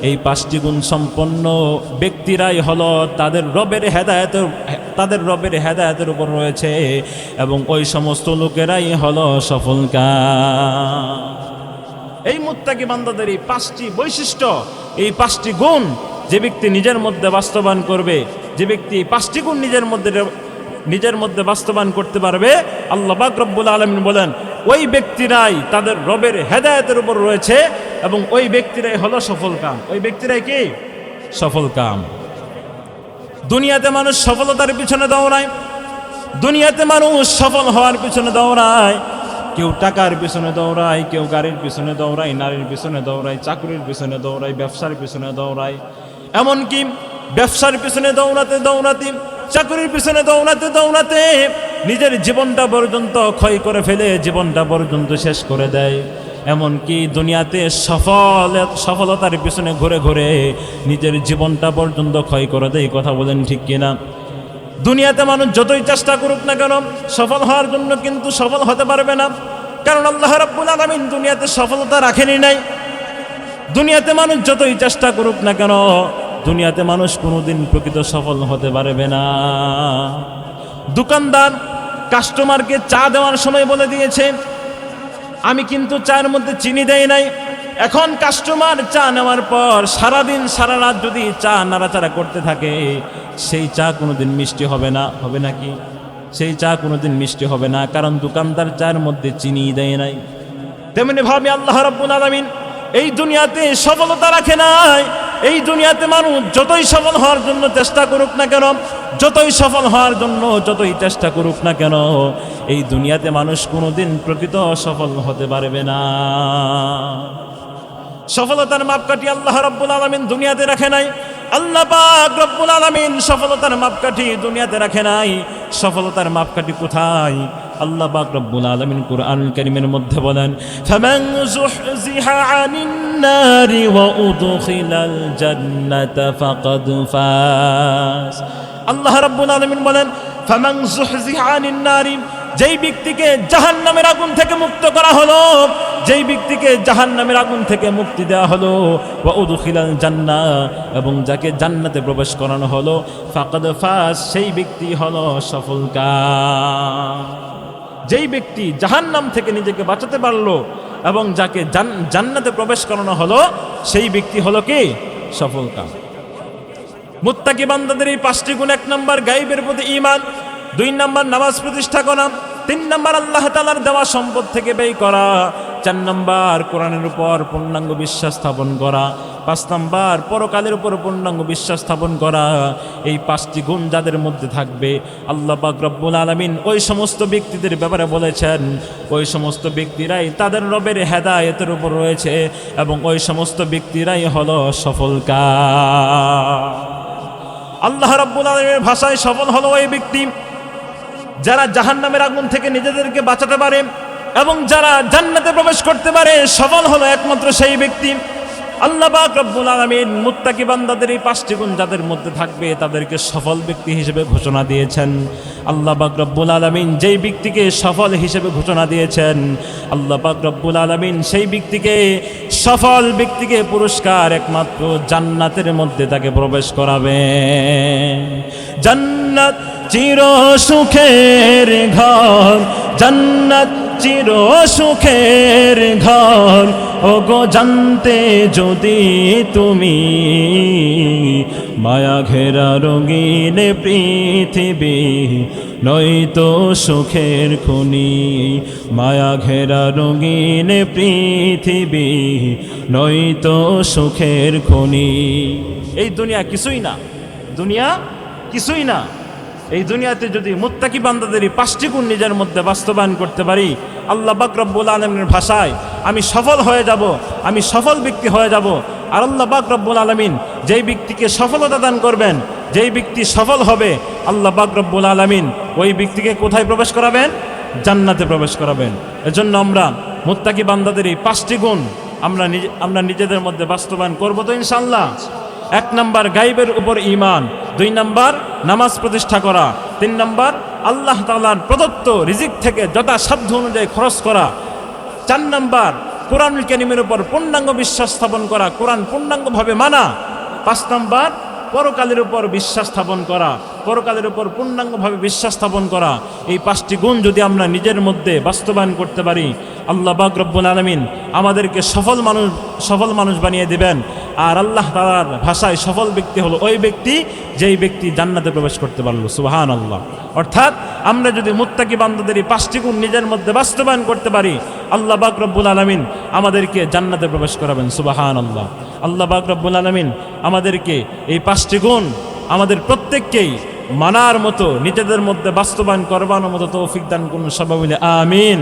এই 5টি গুণ সম্পন্ন ব্যক্তিরাই হলো তাদের রবের হেদায়েতের উপর রয়েছে, এবং ওই সমস্ত লোকেরাই হলো সফলকাম। এই মুত্তাকি বান্দাদের এই 5টি বৈশিষ্ট্য, এই 5টি গুণ যে ব্যক্তি নিজের মধ্যে বাস্তবায়ন করবে, যে ব্যক্তি 5টি গুণ নিজের মধ্যে বাস্তবায়ন করতে পারবে, আল্লাহ পাক রব্বুল আলামিন বলেন ওই ব্যক্তিরাই তাদের রবের হেদায়েতের উপর রয়েছে, এবং ওই ব্যক্তিরাই হলো সফলকাম। ওই ব্যক্তিরাই কি? সফলকাম। দুনিয়াতে মানুষ সফলতার পিছনে দৌড়ায়, দুনিয়াতে মানুষ সফল হওয়ার পিছনে দৌড়ায়। কেউ টাকার পিছনে দৌড়ায়, কেউ গাড়ির পিছনে দৌড়ায়, নারীর পিছনে দৌড়ায়, চাকরির পিছনে দৌড়ায়, ব্যবসার পিছনে দৌড়ায়। এমনকি ব্যবসার পিছনে দৌড়াতে দৌড়াতে, চাকরির পিছনে দৌড়াতে দৌড়াতে নিজের জীবনটা পর্যন্ত ক্ষয় করে ফেলে, জীবনটা পর্যন্ত শেষ করে দেয়। এমনকি দুনিয়াতে সফলতার পিছনে ঘুরে ঘুরে নিজের জীবনটা পর্যন্ত ক্ষয় করে দেয়। কথা বলেন ঠিক কিনা? দুনিয়াতে মানুষ যতই চেষ্টা করুক না কেন সফল হওয়ার জন্য, কিন্তু সফল হতে পারবে না, কারণ আল্লাহ রাব্বুল আলামিন দুনিয়াতে সফলতা রাখেনি নাই। দুনিয়াতে মানুষ যতই চেষ্টা করুক না কেন, দুনিয়াতে মানুষ কোনোদিন প্রকৃত সফল হতে পারবে না। দোকানদার কাস্টমারকে চা দেওয়ার সময় বলে দিয়েছে, আমি কিন্তু চায়ের মধ্যে চিনি দেই নাই। এখন কাস্টমার চা নেওয়ার পর সারাদিন সারা রাত যদি চা নাড়াচাড়া করতে থাকে, সেই চা কোনোদিন মিষ্টি হবে না, হবে নাকি? সেই চা কোনোদিন মিষ্টি হবে না, কারণ দোকানদার চায়ের মধ্যে চিনি দেয় নাই। তেমনি ভাবে আল্লাহ রাব্বুল আলামিন এই দুনিয়াতে সফলতা রাখে নাই। এই দুনিয়াতে মানুষ যতই সফল হওয়ার জন্য চেষ্টা করুক না কেন, যতই সফল হওয়ার জন্য যতই চেষ্টা করুক না কেন, এই দুনিয়াতে মানুষ কোনোদিন প্রকৃত সফল হতে পারবে না। সফলতার মাপকাঠি আল্লাহ রাব্বুল আলামিন দুনিয়াতে রাখে নাই। আল্লাহ পাক রব্বুল আলামিন সফলতার মাপকাঠি দুনিয়াতে রাখে নাই। সফলতার মাপকাঠি কোথায়? আল্লাহ পাক রব্বুল আলামিন কুরআনুল কারীমের মধ্যে বলেন, ফামান যুহজিহা আনিন নারি ওয়া উদখিলাল জান্নাতা ফাকাদ ফাজ। আল্লাহ রাব্বুল আলামিন বলেন, ফামান যুহজিহা আনিন নারি, যেই ব্যক্তিকে জাহান্নামের আগুন থেকে মুক্ত করা হলো, যেই ব্যক্তিকে জাহান্নামের আগুন থেকে মুক্তি দেওয়া হলো, ওয়া উদখিলাল জান্নাহ, এবং যাকে জান্নাতে প্রবেশ করানো হলো, ফাকাদ ফাজ, সেই ব্যক্তি হলো সফলকাম। যেই ব্যক্তি জাহান্নাম থেকে নিজেকে বাঁচাতে পারলো এবং যাকে জান্নাতে প্রবেশ করানো হলো, সেই ব্যক্তি হলো কি? সফলকাম। মুত্তাকি বান্দাদের এই 5টি গুণ: 1 নম্বর গায়বের প্রতি ঈমান, 2 নম্বর নামাজ প্রতিষ্ঠা করা, 3 নম্বর আল্লাহ তাআলার দেওয়া সম্পদ থেকে ব্যয় করা, 4 নম্বর কোরআনের উপর পূর্ণাঙ্গ বিশ্বাস স্থাপন করা, 5 নম্বর পরকালের উপর পূর্ণাঙ্গ বিশ্বাস স্থাপন করা। এই 5টি গুণ যাদের মধ্যে থাকবে, আল্লাহ পাক রব্বুল আলামিন ওই সমস্ত ব্যক্তিদের ব্যাপারে বলেছেন, ওই সমস্ত ব্যক্তিরাই তাদের রবের হেদায়েতের উপর রয়েছে এবং ওই সমস্ত ব্যক্তিরাই হলো সফলকাম। আল্লাহ রাব্বুল আলামিনের ভাষায় সফল হলো ওই ব্যক্তি যারা জাহান্নামের আগুন থেকে নিজেদেরকে বাঁচাতে পারে এবং যারা জান্নাতে প্রবেশ করতে পারে। সফল হলো একমাত্র সেই ব্যক্তি। আল্লাহ পাক রব্বুল আলামিন মুত্তাকি বান্দাদের এই 5টি গুণ যাদের মধ্যে থাকবে তাদেরকে সফল ব্যক্তি হিসেবে ঘোষণা দিয়েছেন। আল্লাহ পাক রব্বুল আলামিন যেই ব্যক্তিকে সফল হিসেবে ঘোষণা দিয়েছেন, আল্লাহ পাক রব্বুল আলামিন সেই ব্যক্তিকে, সফল ব্যক্তিকে পুরস্কার একমাত্র জান্নাতের মধ্যে তাকে প্রবেশ করাবেন। জান্নাত চির সুখের ঘর, জান্নাত চির সুখের ঘর, ওগো জানতে যদি তুমি, মায়া ঘেরা রঙিন পৃথিবী নয়তো সুখের খনি, মায়া ঘেরা রঙিন পৃথিবী নয়তো সুখের খনি। এই দুনিয়া কিছুই না, দুনিয়া কিছুই না। এই দুনিয়াতে যদি মুত্তাকি বান্দাদের 5টি গুণ নিজের মধ্যে বাস্তবায়ন করতে পারি, আল্লাহ পাক রব্বুল আলামিনের ভাষায় আমি সফল হয়ে যাব, আমি সফল ব্যক্তি হয়ে যাব। আর আল্লাহ পাক রব্বুল আলামিন যেই ব্যক্তিকে সফলতা দান করবেন, যেই ব্যক্তি সফল হবে, আল্লাহ পাক রব্বুল আলামিন ওই ব্যক্তিকে কোথায় প্রবেশ করাবেন? জান্নাতে প্রবেশ করাবেন। এজন্য আমরা মুত্তাকি বান্দাদের 5টি গুণ আমরা নিজেদের মধ্যে বাস্তবায়ন করব তো ইনশাআল্লাহ। 1 নম্বর গায়বের উপর ঈমান, 2 নম্বর নামাজ প্রতিষ্ঠা করা, 3 নম্বর আল্লাহ তাআলার প্রদত্ত রিজিক থেকে যথাসাধ্য অনুযায়ী খরচ করা, 4 নম্বর কোরআনুল কারীমের উপর পূর্ণাঙ্গ বিশ্বাস স্থাপন করা, কোরআন পূর্ণাঙ্গভাবে মানা, 5 নম্বর পরকালের উপর বিশ্বাস স্থাপন করা, পরকালের উপর পূর্ণাঙ্গভাবে বিশ্বাস স্থাপন করা। এই 5টি গুণ যদি আমরা নিজের মধ্যে বাস্তবায়ন করতে পারি, আল্লাহ পাক রব্বুল আলামিন আমাদেরকে সফল মানুষ বানিয়ে দিবেন। আর আল্লাহ তাআলার ভাষায় সফল ব্যক্তি হলো ওই ব্যক্তি যেই ব্যক্তি জান্নাতে প্রবেশ করতে পারলো। সুবহানাল্লাহ। অর্থাৎ আমরা যদি মুত্তাকি বান্দাদের 5টি গুণ নিজের মধ্যে বাস্তবায়ন করতে পারি, আল্লাহ পাক রব্বুল আলামিন আমাদেরকে জান্নাতে প্রবেশ করাবেন। সুবহানাল্লাহ। আল্লাহ পাক রব্বুল আলামিন আমাদেরকে এই 5টি গুণ আমাদের প্রত্যেককেই মানার মতো, নিজেদের মধ্যে বাস্তবায়ন করবার মতো তৌফিক দান করুন। সবাই বলে আমিন।